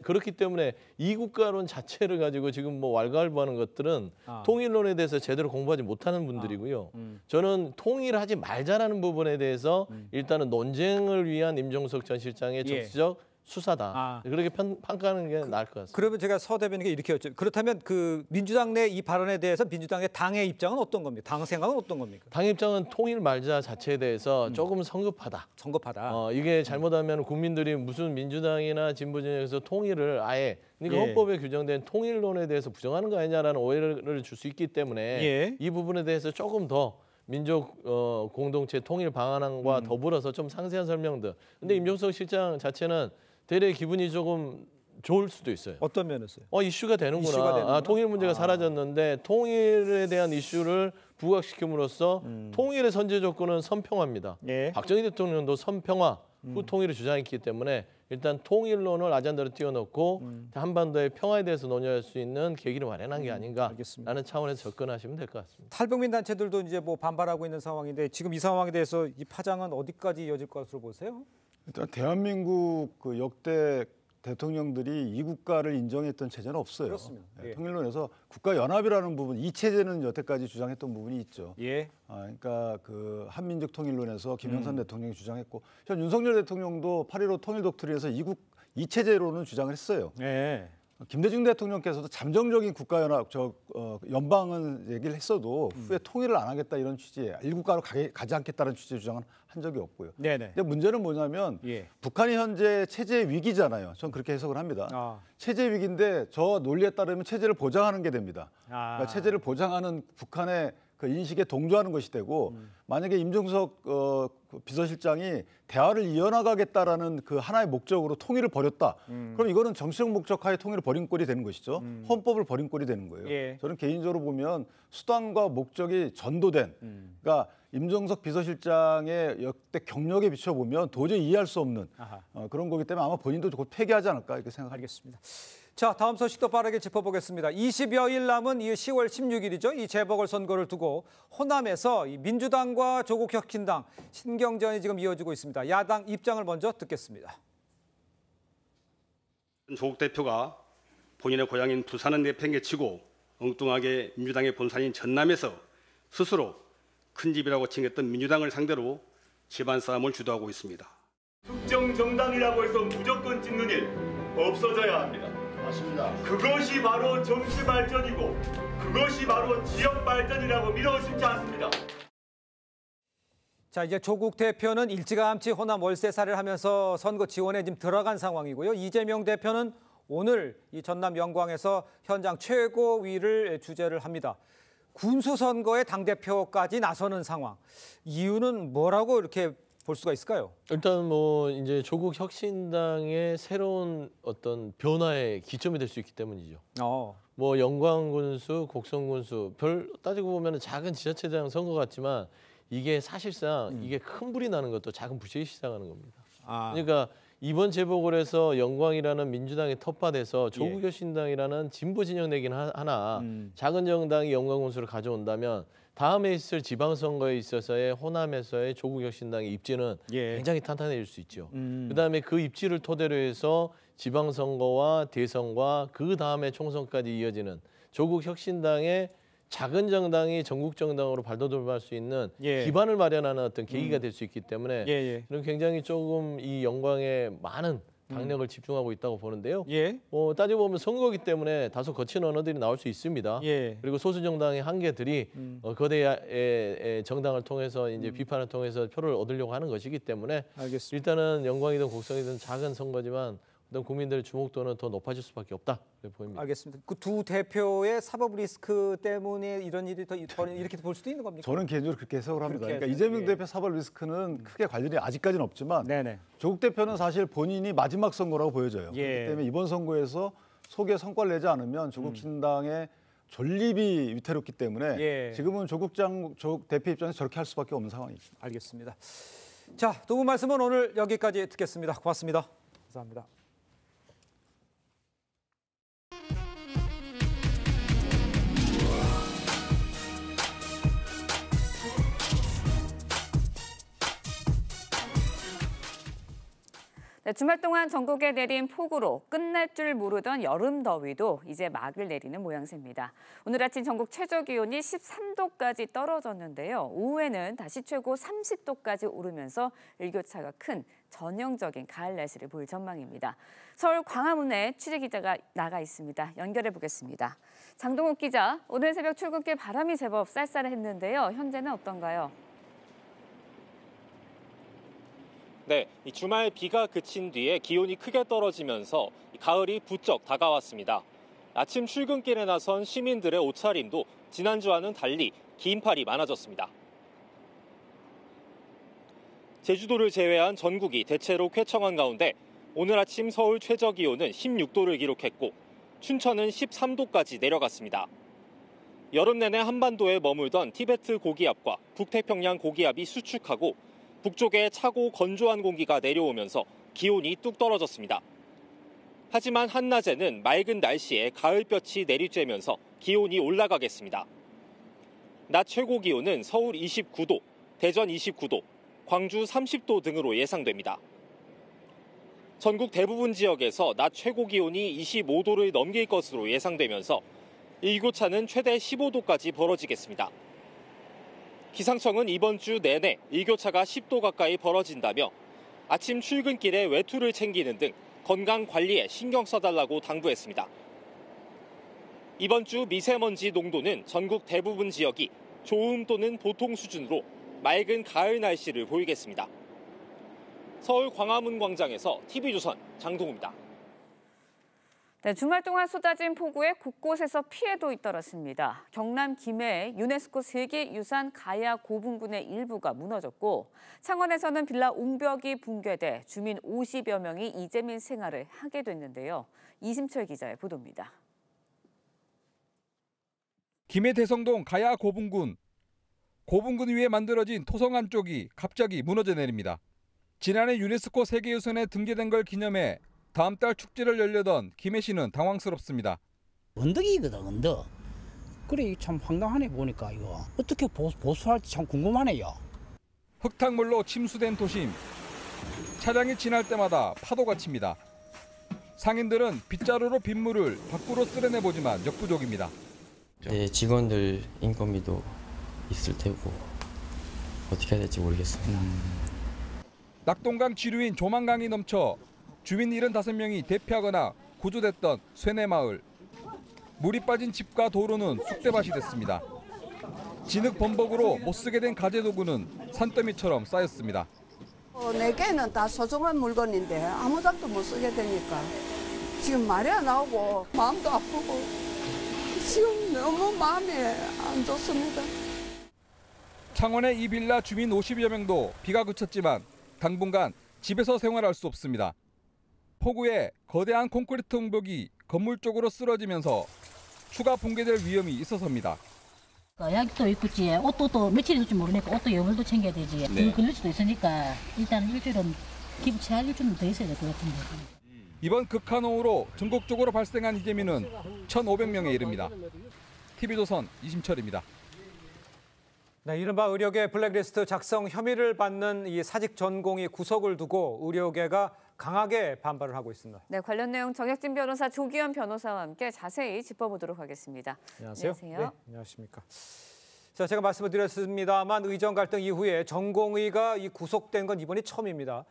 그렇기 때문에 이국가론 자체를 가지고 지금 뭐 왈가왈부하는 것들은 통일론에 대해서 제대로 공부하지 못하는 분들이고요. 저는 통일하지 말자라는 부분에 대해서 일단은 논쟁을 위한 임종석 전 실장의 정치적 수사다. 그렇게 평가하는 게 나을 것 같습니다. 그러면 제가 서 대변인께 이렇게 여쭤. 그렇다면 그 민주당 내 이 발언에 대해서 민주당의 당의 입장은 어떤 겁니까? 당 생각은 어떤 겁니까? 당 입장은 통일 말자 자체에 대해서 조금 성급하다. 이게 잘못하면 국민들이 무슨 민주당이나 진보 진영에서 통일을 아예 그러니까 헌법에 규정된 통일론에 대해서 부정하는 거 아니냐라는 오해를 줄 수 있기 때문에 이 부분에 대해서 조금 더 민족 공동체 통일 방안과 더불어서 좀 상세한 설명들. 근데 임종석 실장 자체는 대래 기분이 조금 좋을 수도 있어요. 어떤 면에서요? 이슈가 되는구나. 통일 문제가 사라졌는데 통일에 대한 이슈를 부각시킴으로써 통일의 선제 조건은 선평화입니다. 박정희 대통령도 선평화 후 통일을 주장했기 때문에 일단 통일론을 아젠다로 띄워놓고 한반도의 평화에 대해서 논의할 수 있는 계기를 마련한 게 아닌가라는 차원에서 접근하시면 될 것 같습니다. 탈북민 단체들도 이제 뭐 반발하고 있는 상황인데 지금 이 상황에 대해서 이 파장은 어디까지 이어질 것으로 보세요? 일단 대한민국 그 역대 대통령들이 이 국가를 인정했던 체제는 없어요. 그렇습니다. 통일론에서 국가연합이라는 부분, 이 체제는 여태까지 주장했던 부분이 있죠. 그러니까 그 한민족 통일론에서 김영삼 대통령이 주장했고 현 윤석열 대통령도 8.15 통일 독트린에서 이 체제로는 주장을 했어요. 김대중 대통령께서도 잠정적인 국가연합, 연방은 얘기를 했어도 후에 통일을 안 하겠다 이런 취지에 일국가로 가지 않겠다는 취지의 주장은 한 적이 없고요. 근데 문제는 뭐냐면 북한이 현재 체제 위기잖아요. 전 그렇게 해석을 합니다. 체제 위기인데 저 논리에 따르면 체제를 보장하는 게 됩니다. 그러니까 체제를 보장하는 북한의 그 인식에 동조하는 것이 되고 만약에 임종석 비서실장이 대화를 이어나가겠다라는 그 하나의 목적으로 통일을 버렸다. 그럼 이거는 정치적 목적하에 통일을 버린 꼴이 되는 것이죠. 헌법을 버린 꼴이 되는 거예요. 저는 개인적으로 보면 수단과 목적이 전도된 그러니까 임종석 비서실장의 역대 경력에 비춰보면 도저히 이해할 수 없는 그런 거기 때문에 아마 본인도 곧 폐기하지 않을까 이렇게 생각하겠습니다. 자, 다음 소식도 빠르게 짚어보겠습니다. 20여일 남은 이 10월 16일이죠. 이 재보궐선거를 두고 호남에서 이 민주당과 조국혁신당 신경전이 지금 이어지고 있습니다. 야당 입장을 먼저 듣겠습니다. 조국 대표가 본인의 고향인 부산은 내팽개치고 엉뚱하게 민주당의 본산인 전남에서 스스로 큰 집이라고 칭했던 민주당을 상대로 집안 싸움을 주도하고 있습니다. 특정 정당이라고 해서 무조건 찍는 일 없어져야 합니다. 맞습니다. 그것이 바로 정치 발전이고 그것이 바로 지역 발전이라고 믿어 싶지 않습니다. 자, 이제 조국 대표는 일찌감치 호남 월세살이를 하면서 선거 지원에 지금 들어간 상황이고요. 이재명 대표는 오늘 이 전남 영광에서 현장 최고위를 주재를 합니다. 군수선거에 당대표까지 나서는 상황. 이유는 뭐라고 이렇게 볼 수가 있을까요? 일단 뭐 이제 조국 혁신당의 새로운 어떤 변화의 기점이 될 수 있기 때문이죠. 뭐 영광군수, 곡성군수 별 따지고 보면 작은 지자체장 선거 같지만 이게 사실상 이게 큰 불이 나는 것도 작은 불씨에 시작하는 겁니다. 그러니까 이번 재보궐에서 영광이라는 민주당이 텃밭에서 조국 혁신당이라는 진보 진영 내긴 하나 작은 정당이 영광군수를 가져온다면 다음에 있을 지방선거에 있어서의 호남에서의 조국혁신당의 입지는 굉장히 탄탄해질 수 있죠. 그다음에 그 입지를 토대로 해서 지방선거와 대선과 그 다음에 총선까지 이어지는 조국혁신당의 작은 정당이 전국 정당으로 발돋움할 수 있는 기반을 마련하는 어떤 계기가 될 수 있기 때문에 저는 굉장히 조금 이 영광에 많은 당력을 집중하고 있다고 보는데요. 예. 따지고 보면 선거기 때문에 다소 거친 언어들이 나올 수 있습니다. 예. 그리고 소수 정당의 한계들이 거대 정당을 통해서 이제 비판을 통해서 표를 얻으려고 하는 것이기 때문에 알겠습니다. 일단은 영광이든 곡성이든 작은 선거지만 어떤 국민들의 주목도는 더 높아질 수밖에 없다 보입니다. 알겠습니다. 그 두 대표의 사법 리스크 때문에 이런 일이 더 이렇게 볼 수도 있는 겁니까? 저는 개인적으로 그렇게 해석을 합니다. 그렇게 그러니까 이재명 대표 사법 리스크는 크게 관련이 아직까지는 없지만 네네. 조국 대표는 사실 본인이 마지막 선거라고 보여져요. 예. 그렇기 때문에 이번 선거에서 속에 성과를 내지 않으면 조국 신당의 존립이 위태롭기 때문에 예. 지금은 조국 대표 입장에서 저렇게 할 수밖에 없는 상황입니다. 알겠습니다. 자, 두 분 말씀은 오늘 여기까지 듣겠습니다. 고맙습니다. 감사합니다. 네, 주말 동안 전국에 내린 폭우로 끝날 줄 모르던 여름 더위도 이제 막을 내리는 모양새입니다. 오늘 아침 전국 최저 기온이 13도까지 떨어졌는데요. 오후에는 다시 최고 30도까지 오르면서 일교차가 큰 전형적인 가을 날씨를 보일 전망입니다. 서울 광화문에 취재기자가 나가 있습니다. 연결해 보겠습니다. 장동욱 기자, 오늘 새벽 출근길 바람이 제법 쌀쌀했는데요. 현재는 어떤가요? 네, 이 주말 비가 그친 뒤에 기온이 크게 떨어지면서 가을이 부쩍 다가왔습니다. 아침 출근길에 나선 시민들의 옷차림도 지난주와는 달리 긴 팔이 많아졌습니다. 제주도를 제외한 전국이 대체로 쾌청한 가운데 오늘 아침 서울 최저 기온은 16도를 기록했고 춘천은 13도까지 내려갔습니다. 여름 내내 한반도에 머물던 티베트 고기압과 북태평양 고기압이 수축하고 북쪽에 차고 건조한 공기가 내려오면서 기온이 뚝 떨어졌습니다. 하지만 한낮에는 맑은 날씨에 가을볕이 내리쬐면서 기온이 올라가겠습니다. 낮 최고 기온은 서울 29도, 대전 29도, 광주 30도 등으로 예상됩니다. 전국 대부분 지역에서 낮 최고 기온이 25도를 넘길 것으로 예상되면서 일교차는 최대 15도까지 벌어지겠습니다. 기상청은 이번 주 내내 일교차가 10도 가까이 벌어진다며 아침 출근길에 외투를 챙기는 등 건강 관리에 신경 써달라고 당부했습니다. 이번 주 미세먼지 농도는 전국 대부분 지역이 좋음 또는 보통 수준으로 맑은 가을 날씨를 보이겠습니다. 서울 광화문 광장에서 TV조선 장동우입니다. 네, 주말 동안 쏟아진 폭우에 곳곳에서 피해도 잇따랐습니다. 경남 김해의 유네스코 세계유산 가야 고분군의 일부가 무너졌고 창원에서는 빌라 옹벽이 붕괴돼 주민 50여 명이 이재민 생활을 하게 됐는데요. 이심철 기자의 보도입니다. 김해 대성동 가야 고분군. 고분군 위에 만들어진 토성 안쪽이 갑자기 무너져 내립니다. 지난해 유네스코 세계유산에 등재된 걸 기념해 다음 달 축제를 열려던 김해시는 당황스럽습니다. 언덕이거든, 언덕. 그래 참 황당하네 보니까 이거. 어떻게 보수할지 참 궁금하네요. 흙탕물로 침수된 도심. 차량이 지날 때마다 파도가 칩니다. 상인들은 빗자루로 빗물을 밖으로 쓸어내보지만 역부족입니다. 네, 직원들 인건비도 있을 테고 어떻게 해야 될지 모르겠습니다. 낙동강 지류인 조만강이 넘쳐 주민 75명이 대피하거나 구조됐던 쇠내마을. 물이 빠진 집과 도로는 쑥대밭이 됐습니다. 진흙 범벅으로 못쓰게 된 가재도구는 산더미처럼 쌓였습니다. 4개는 다 소중한 물건인데 아무 작도 못 쓰게 되니까 지금 말이 안 나오고 마음도 아프고 지금 너무 마음이 안 좋습니다. 창원의 이 빌라 주민 50여 명도 비가 그쳤지만 당분간 집에서 생활할 수 없습니다. 폭우에 거대한 콘크리트 옹벽이 건물 쪽으로 쓰러지면서 추가 붕괴될 위험이 있어서입니다. 약도 있겠지. 옷도 또 며칠 있을지 모르니까 옷도 여물도 챙겨야 되지. 네. 걸릴 수도 있으니까 일단 일주일은 기부 채할 일주일은 더 있어야 될 것 같은데. 이번 극한호우로 전국적으로 발생한 이재민은 1,500명에 이릅니다. TV조선 이심철입니다. 네, 이른바 의료계 블랙리스트 작성 혐의를 받는 이 사직 전공의 구속을 두고 의료계가 강하게 반발을 하고 있습니다. 네, 관련 내용 정혁진 변호사, 조기현 변호사와 함께 자세히 짚어보도록 하겠습니다. 안녕하세요. 안녕하세요. 네, 안녕하십니까. 자, 제가 말씀을 드렸습니다만 의정 갈등 이후에 전공의가 이 구속된 건 이번이 처음입니다.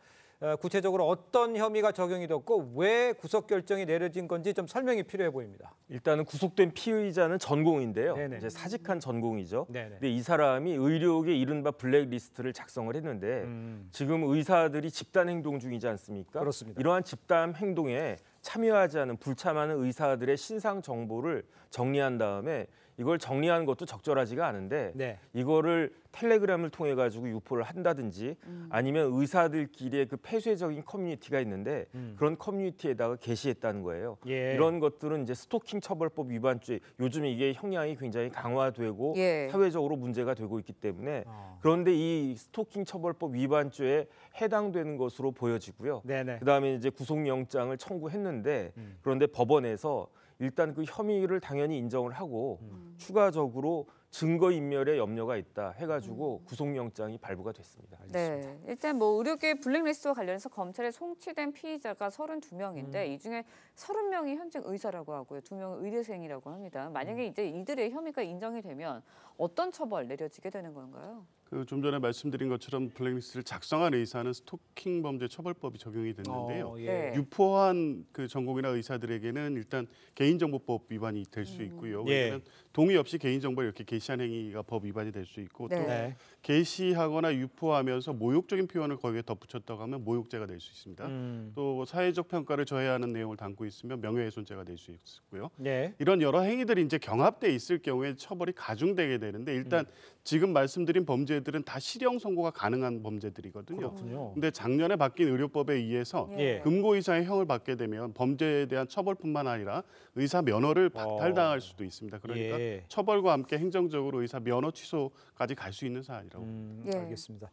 구체적으로 어떤 혐의가 적용이 됐고 왜 구속 결정이 내려진 건지 좀 설명이 필요해 보입니다. 일단은 구속된 피의자는 전공인데요. 네네. 이제 사직한 전공이죠. 네네. 근데 이 사람이 의료계 이른바 블랙리스트를 작성을 했는데 지금 의사들이 집단 행동 중이지 않습니까? 그렇습니다. 이러한 집단 행동에 참여하지 않은 불참하는 의사들의 신상 정보를 정리한 다음에 이걸 정리하는 것도 적절하지가 않은데 네. 이거를 텔레그램을 통해 가지고 유포를 한다든지 아니면 의사들끼리의 그 폐쇄적인 커뮤니티가 있는데 그런 커뮤니티에다가 게시했다는 거예요. 예. 이런 것들은 이제 스토킹 처벌법 위반죄, 요즘 이게 형량이 굉장히 강화되고 예. 사회적으로 문제가 되고 있기 때문에 그런데 이 스토킹 처벌법 위반죄에 해당되는 것으로 보여지고요. 네네. 그다음에 이제 구속영장을 청구했는데 그런데 법원에서 일단 그 혐의를 당연히 인정을 하고 추가적으로 증거인멸의 염려가 있다 해가지고 구속영장이 발부가 됐습니다. 네, 일단 뭐 의료계 블랙리스트와 관련해서 검찰에 송치된 피의자가 32명인데 이 중에 30명이 현직 의사라고 하고요. 2명은 의대생이라고 합니다. 만약에 이제 이들의 혐의가 인정이 되면 어떤 처벌 내려지게 되는 건가요? 좀 전에 말씀드린 것처럼 블랙리스트를 작성한 의사는 스토킹 범죄 처벌법이 적용이 됐는데요. 예. 유포한 그 전공이나 의사들에게는 일단 개인정보법 위반이 될 수 있고요. 예. 왜냐하면 동의 없이 개인정보를 이렇게 게시한 행위가 법 위반이 될 수 있고 또 네. 게시하거나 유포하면서 모욕적인 표현을 거기에 덧붙였다고 하면 모욕죄가 될 수 있습니다. 또 사회적 평가를 저해하는 내용을 담고 있으면 명예훼손죄가 될 수 있고요. 네. 이런 여러 행위들이 이제 경합돼 있을 경우에 처벌이 가중되게 되는데 일단 지금 말씀드린 범죄들은 다 실형 선고가 가능한 범죄들이거든요. 그렇군요. 근데 작년에 바뀐 의료법에 의해서 예. 금고 이상의 형을 받게 되면 범죄에 대한 처벌뿐만 아니라 의사 면허를 박탈당할 수도 있습니다. 그러니까 예. 처벌과 함께 행정적으로 의사 면허 취소까지 갈 수 있는 사안이라고. 예. 알겠습니다.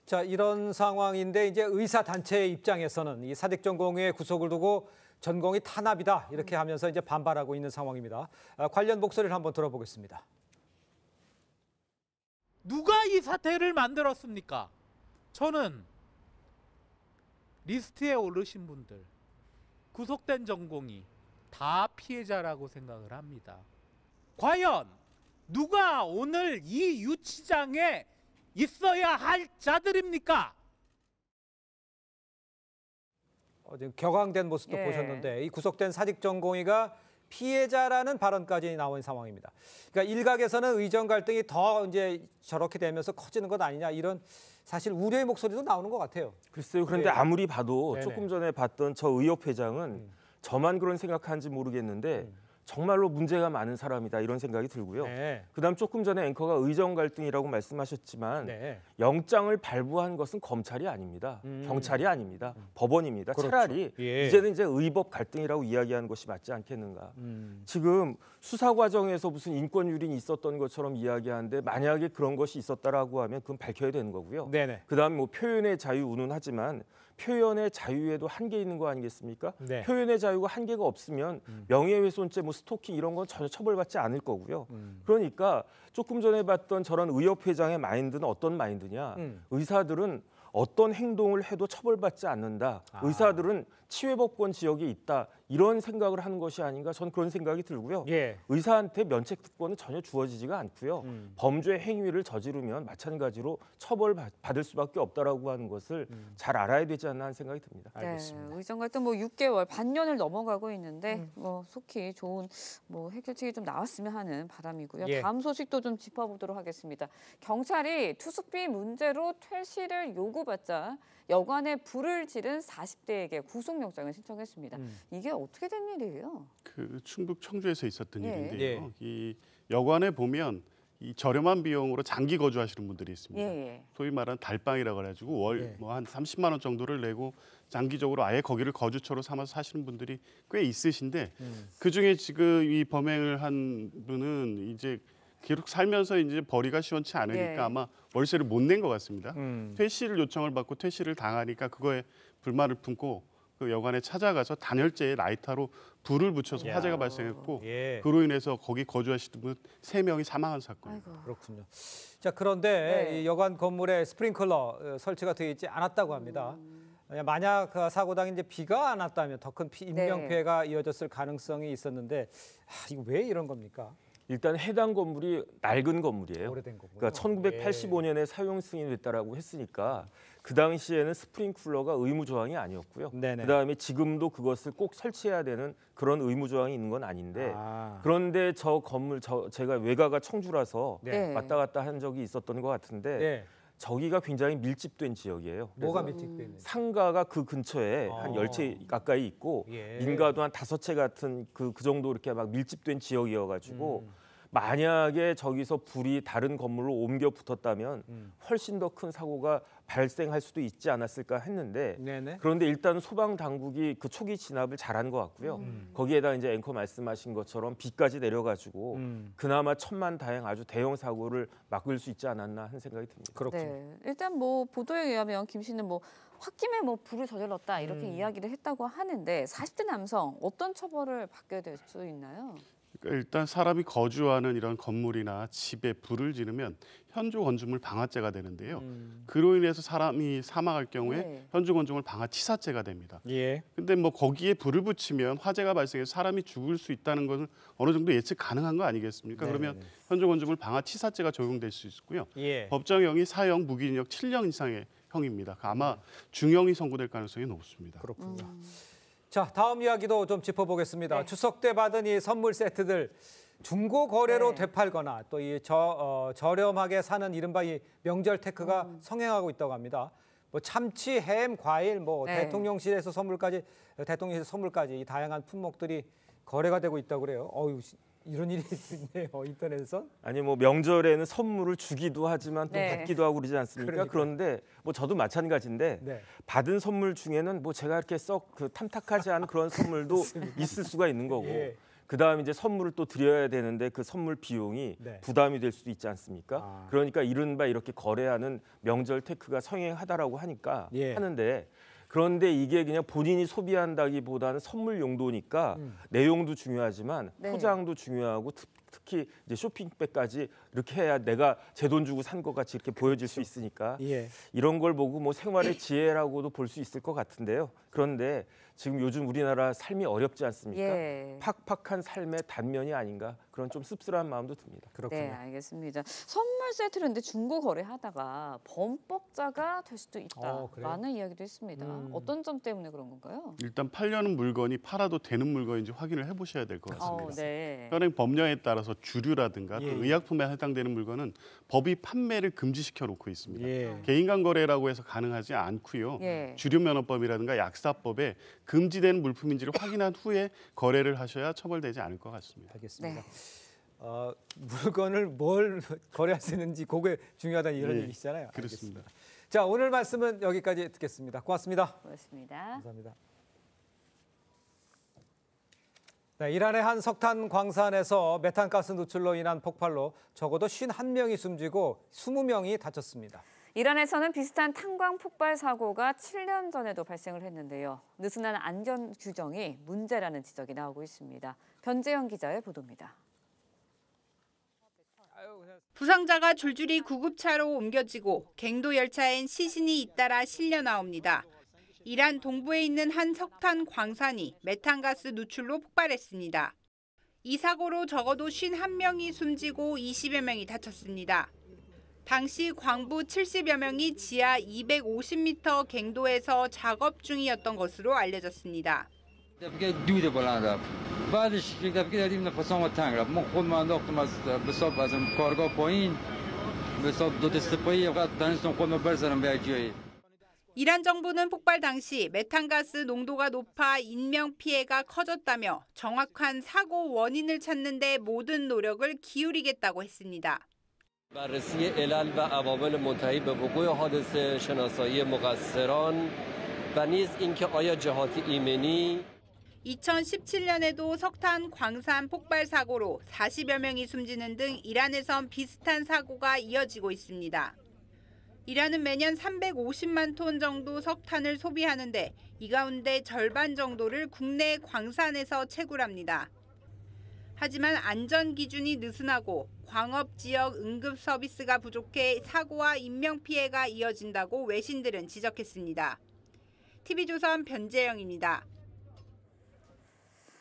자, 이런 상황인데 이제 의사 단체의 입장에서는 이 사직 전공의 구속을 두고 전공이 탄압이다 이렇게 하면서 이제 반발하고 있는 상황입니다. 관련 목소리를 한번 들어보겠습니다. 누가 이 사태를 만들었습니까? 저는 리스트에 오르신 분들, 구속된 전공이 다 피해자라고 생각을 합니다. 과연 누가 오늘 이 유치장에 있어야 할 자들입니까? 지금 격앙된 모습도 예. 보셨는데 이 구속된 사직 전공의가 피해자라는 발언까지 나온 상황입니다. 그러니까 일각에서는 의정 갈등이 더 이제 저렇게 되면서 커지는 것 아니냐 이런 사실 우려의 목소리도 나오는 것 같아요. 글쎄요. 그런데 네. 아무리 봐도 네네. 조금 전에 봤던 저 의협회장은 저만 그런 생각하는지 모르겠는데 정말로 문제가 많은 사람이다 이런 생각이 들고요. 네. 그다음 조금 전에 앵커가 의정 갈등이라고 말씀하셨지만 네. 영장을 발부한 것은 검찰이 아닙니다. 경찰이 아닙니다. 법원입니다. 그렇죠. 차라리 예. 이제는 이제 의법 갈등이라고 이야기하는 것이 맞지 않겠는가. 지금 수사 과정에서 무슨 인권 유린이 있었던 것처럼 이야기하는데 만약에 그런 것이 있었다라고 하면 그건 밝혀야 되는 거고요. 네네. 그다음 뭐 표현의 자유 운운하지만 표현의 자유에도 한계 있는 거 아니겠습니까? 네. 표현의 자유가 한계가 없으면 명예훼손죄, 뭐 스토킹 이런 건 전혀 처벌받지 않을 거고요. 그러니까 조금 전에 봤던 저런 의협회장의 마인드는 어떤 마인드냐? 의사들은 어떤 행동을 해도 처벌받지 않는다. 의사들은 치외법권 지역에 있다. 이런 생각을 하는 것이 아닌가 저는 그런 생각이 들고요. 예. 의사한테 면책 특권은 전혀 주어지지가 않고요. 범죄 행위를 저지르면 마찬가지로 처벌받을 수밖에 없다라고 하는 것을 잘 알아야 되지 않나 하는 생각이 듭니다. 알겠습니다. 네, 의정 갈등 뭐 6개월, 반년을 넘어가고 있는데 뭐 속히 좋은 뭐 해결책이 좀 나왔으면 하는 바람이고요. 예. 다음 소식도 좀 짚어보도록 하겠습니다. 경찰이 투숙비 문제로 퇴실을 요구받자 여관에 불을 지른 40대에게 구속영장을 신청했습니다. 이게 어떻게 된 일이에요? 그 충북 청주에서 있었던 예. 일인데요. 이 여관에 보면 이 저렴한 비용으로 장기 거주하시는 분들이 있습니다. 예. 소위 말하는 달방이라고 그래가지고 월 뭐 한 30만 원 정도를 내고 장기적으로 아예 거기를 거주처로 삼아서 사시는 분들이 꽤 있으신데 그 중에 지금 이 범행을 한 분은 이제 계속 살면서 이제 벌이가 시원치 않으니까 예. 아마 월세를 못 낸 것 같습니다. 퇴실 요청을 받고 퇴실을 당하니까 그거에 불만을 품고 그 여관에 찾아가서 단열재에 라이터로 불을 붙여서 야. 화재가 발생했고 예. 그로 인해서 거기 거주하시던 분 3명이 사망한 사건입니다. 그렇군요. 자, 그런데 네. 이 여관 건물에 스프링클러 설치가 되어 있지 않았다고 합니다. 만약 그 사고당에 이제 비가 안 왔다면 더 큰 인명 피해가 이어졌을 가능성이 있었는데 이거 왜 이런 겁니까? 일단 해당 건물이 낡은 건물이에요. 오래된 거군요. 그러니까 1985년에 사용 승인됐다라고 했으니까 그 당시에는 스프링클러가 의무 조항이 아니었고요. 그다음에 지금도 그것을 꼭 설치해야 되는 그런 의무 조항이 있는 건 아닌데 그런데 저 건물 제가 외가가 청주라서 왔다 갔다 한 적이 있었던 것 같은데 저기가 굉장히 밀집된 지역이에요. 뭐가 밀집된? 상가가 그 근처에 한 10채 가까이 있고 민가도 한 5채 같은 그 정도 이렇게 막 밀집된 지역이어가지고 만약에 저기서 불이 다른 건물로 옮겨 붙었다면 훨씬 더 큰 사고가 발생할 수도 있지 않았을까 했는데 그런데 일단 소방 당국이 그 초기 진압을 잘한 것 같고요. 거기에다 이제 앵커 말씀하신 것처럼 비까지 내려가지고 그나마 천만다행 아주 대형 사고를 막을 수 있지 않았나 하는 생각이 듭니다. 그렇군요. 네, 일단 뭐 보도에 의하면 김 씨는 뭐 홧김에 뭐 불을 저질렀다 이렇게 이야기를 했다고 하는데 40대 남성 어떤 처벌을 받게 될 수 있나요? 일단 사람이 거주하는 이런 건물이나 집에 불을 지르면 현주 건축물 방화죄가 되는데요. 그로 인해서 사람이 사망할 경우에 현주 건축물 방화치사죄가 됩니다. 근데 뭐 거기에 불을 붙이면 화재가 발생해서 사람이 죽을 수 있다는 것은 어느 정도 예측 가능한 거 아니겠습니까? 그러면 현주 건축물 방화치사죄가 적용될 수 있고요. 법정형이 사형, 무기징역 7년 이상의 형입니다. 아마 중형이 선고될 가능성이 높습니다. 그렇군요. 자, 다음 이야기도 좀 짚어보겠습니다. 추석 때 받은 이 선물 세트들 중고 거래로 되팔거나 또 이 저렴하게 사는 이른바 이 명절 테크가 성행하고 있다고 합니다. 뭐 참치, 햄, 과일, 뭐 대통령실에서 선물까지 이 다양한 품목들이 거래가 되고 있다고 그래요. 어유 이런 일이 있네요, 인터넷에서. 아니 뭐 명절에는 선물을 주기도 하지만 또 받기도 하고 그러지 않습니까? 그런데 뭐 저도 마찬가지인데 받은 선물 중에는 뭐 제가 이렇게 썩 그 탐탁하지 않은 그런 선물도 있을 수가 있는 거고 그다음 이제 선물을 또 드려야 되는데 그 선물 비용이 부담이 될 수도 있지 않습니까? 그러니까 이른바 이렇게 거래하는 명절 테크가 성행하다라고 하니까 하는데 그런데 이게 그냥 본인이 소비한다기보다는 선물 용도니까 내용도 중요하지만 포장도 중요하고 특히 이제 쇼핑백까지 이렇게 해야 내가 제 돈 주고 산 것 같이 이렇게 보여질 수 있으니까 이런 걸 보고 뭐 생활의 지혜라고도 볼 수 있을 것 같은데요. 그런데 지금 요즘 우리나라 삶이 어렵지 않습니까? 팍팍한 삶의 단면이 아닌가 그런 좀 씁쓸한 마음도 듭니다. 그렇군요. 네, 알겠습니다. 선물 세트를 근데 중고 거래하다가 범법자가 될 수도 있다라는 이야기도 있습니다. 어떤 점 때문에 그런 건가요? 일단 팔려는 물건이 팔아도 되는 물건인지 확인을 해보셔야 될 것 같습니다. 네. 현행 법령에 따라서 주류라든가 또 의약품에 해당되는 물건은 법이 판매를 금지시켜 놓고 있습니다. 개인간 거래라고 해서 가능하지 않고요. 주류면허법이라든가 약사법에 금지된 물품인지를 확인한 후에 거래를 하셔야 처벌되지 않을 것 같습니다. 알겠습니다. 물건을 뭘 거래할 수 있는지 그게 중요하다는 이런 얘기시잖아요. 그렇습니다. 알겠습니다. 자, 오늘 말씀은 여기까지 듣겠습니다. 고맙습니다. 고맙습니다. 감사합니다. 네, 이란의 한 석탄 광산에서 메탄가스 누출로 인한 폭발로 적어도 51명이 숨지고 20명이 다쳤습니다. 이란에서는 비슷한 탄광 폭발 사고가 7년 전에도 발생을 했는데요. 느슨한 안전 규정이 문제라는 지적이 나오고 있습니다. 변재영 기자의 보도입니다. 부상자가 줄줄이 구급차로 옮겨지고 갱도 열차엔 시신이 잇따라 실려 나옵니다. 이란 동부에 있는 한 석탄 광산이 메탄가스 누출로 폭발했습니다. 이 사고로 적어도 51명이 숨지고 20여 명이 다쳤습니다. 당시 광부 70여 명이 지하 250m 갱도에서 작업 중이었던 것으로 알려졌습니다. 이란 정부는 폭발 당시 메탄가스 농도가 높아 인명 피해가 커졌다며 정확한 사고 원인을 찾는 데 모든 노력을 기울이겠다고 했습니다. بررسی علل و عوامل منتهی به وقوع حادثه شناسایی مقصران و نیز اینکه آیا جهات ایمنی 2017년에도 석탄 광산 폭발 사고로 40여 명이 숨지는 등 이란에선 비슷한 사고가 이어지고 있습니다. 이란은 매년 350만 톤 정도 석탄을 소비하는데 이 가운데 절반 정도를 국내 광산에서 채굴합니다. 하지만 안전 기준이 느슨하고 광업 지역 응급 서비스가 부족해 사고와 인명 피해가 이어진다고 외신들은 지적했습니다. TV조선 변재영입니다.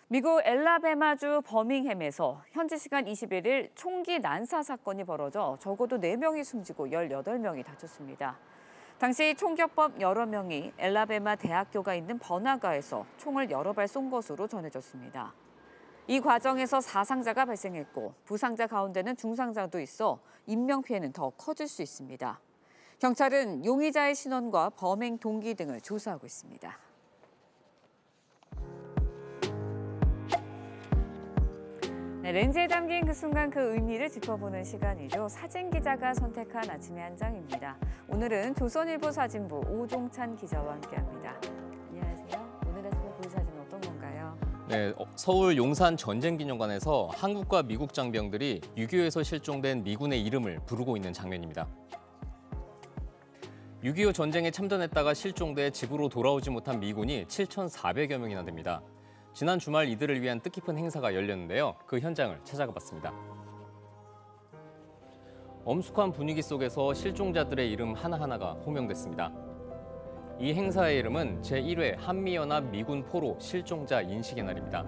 미국 엘라베마주 버밍햄에서 현지 시간 21일 총기 난사 사건이 벌어져 적어도 4명이 숨지고 18명이 다쳤습니다. 당시 총격범 여러 명이 엘라베마 대학교가 있는 번화가에서 총을 여러 발 쏜 것으로 전해졌습니다. 이 과정에서 사상자가 발생했고 부상자 가운데는 중상자도 있어 인명피해는 더 커질 수 있습니다. 경찰은 용의자의 신원과 범행 동기 등을 조사하고 있습니다. 네, 렌즈에 담긴 그 순간 그 의미를 짚어보는 시간이죠. 사진기자가 선택한 아침의 한 장입니다. 오늘은 조선일보 사진부 오종찬 기자와 함께합니다. 안녕하세요. 오늘 아침에 볼 사진은 어떤 건가요? 네, 서울 용산 전쟁기념관에서 한국과 미국 장병들이 6.25에서 실종된 미군의 이름을 부르고 있는 장면입니다. 6.25 전쟁에 참전했다가 실종돼 집으로 돌아오지 못한 미군이 7,400여 명이나 됩니다. 지난 주말 이들을 위한 뜻깊은 행사가 열렸는데요. 그 현장을 찾아가 봤습니다. 엄숙한 분위기 속에서 실종자들의 이름 하나하나가 호명됐습니다. 이 행사의 이름은 제1회 한미연합 미군 포로 실종자 인식의 날입니다.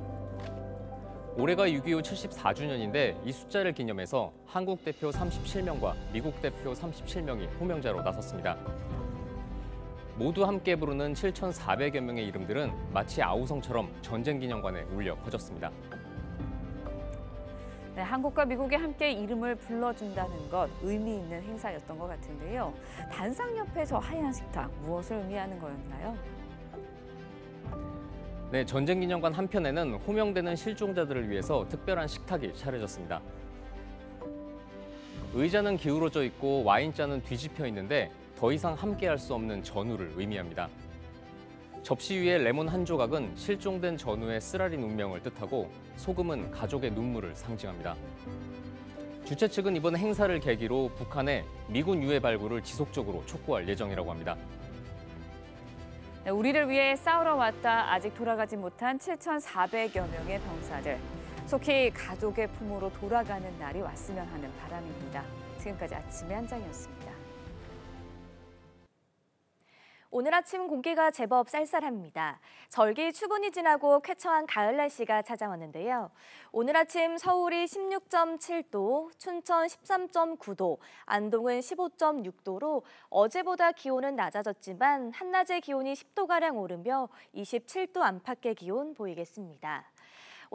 올해가 6.25 74주년인데 이 숫자를 기념해서 한국 대표 37명과 미국 대표 37명이 호명자로 나섰습니다. 모두 함께 부르는 7,400여 명의 이름들은 마치 아우성처럼 전쟁기념관에 울려 퍼졌습니다. 네, 한국과 미국이 함께 이름을 불러준다는 것 의미 있는 행사였던 것 같은데요. 단상 옆에 저 하얀 식탁, 무엇을 의미하는 거였나요? 네, 전쟁기념관 한편에는 호명되는 실종자들을 위해서 특별한 식탁이 차려졌습니다. 의자는 기울어져 있고 와인잔은 뒤집혀 있는데 더 이상 함께할 수 없는 전우를 의미합니다. 접시 위에 레몬 한 조각은 실종된 전우의 쓰라린 운명을 뜻하고 소금은 가족의 눈물을 상징합니다. 주최 측은 이번 행사를 계기로 북한에 미군 유해 발굴을 지속적으로 촉구할 예정이라고 합니다. 네, 우리를 위해 싸우러 왔다 아직 돌아가지 못한 7,400여 명의 병사들. 속히 가족의 품으로 돌아가는 날이 왔으면 하는 바람입니다. 지금까지 아침의 한 장이었습니다. 오늘 아침 공기가 제법 쌀쌀합니다. 절기 추분이 지나고 쾌청한 가을 날씨가 찾아왔는데요. 오늘 아침 서울이 16.7도, 춘천 13.9도, 안동은 15.6도로 어제보다 기온은 낮아졌지만 한낮의 기온이 10도가량 오르며 27도 안팎의 기온 보이겠습니다.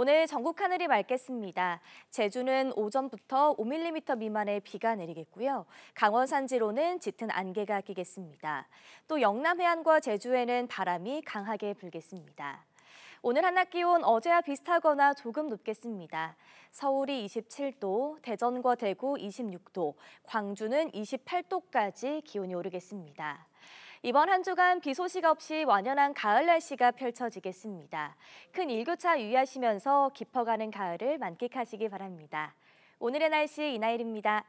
오늘 전국 하늘이 맑겠습니다. 제주는 오전부터 5mm 미만의 비가 내리겠고요. 강원 산지로는 짙은 안개가 끼겠습니다. 또 영남 해안과 제주에는 바람이 강하게 불겠습니다. 오늘 한낮 기온 어제와 비슷하거나 조금 높겠습니다. 서울이 27도, 대전과 대구 26도, 광주는 28도까지 기온이 오르겠습니다. 이번 한 주간 비 소식 없이 완연한 가을 날씨가 펼쳐지겠습니다. 큰 일교차 유의하시면서 깊어가는 가을을 만끽하시기 바랍니다. 오늘의 날씨 이나일입니다.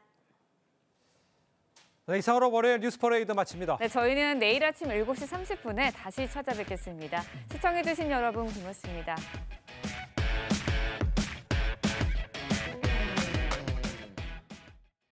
네, 이상으로 월요일 뉴스 퍼레이드 마칩니다. 네, 저희는 내일 아침 7시 30분에 다시 찾아뵙겠습니다. 시청해주신 여러분 고맙습니다.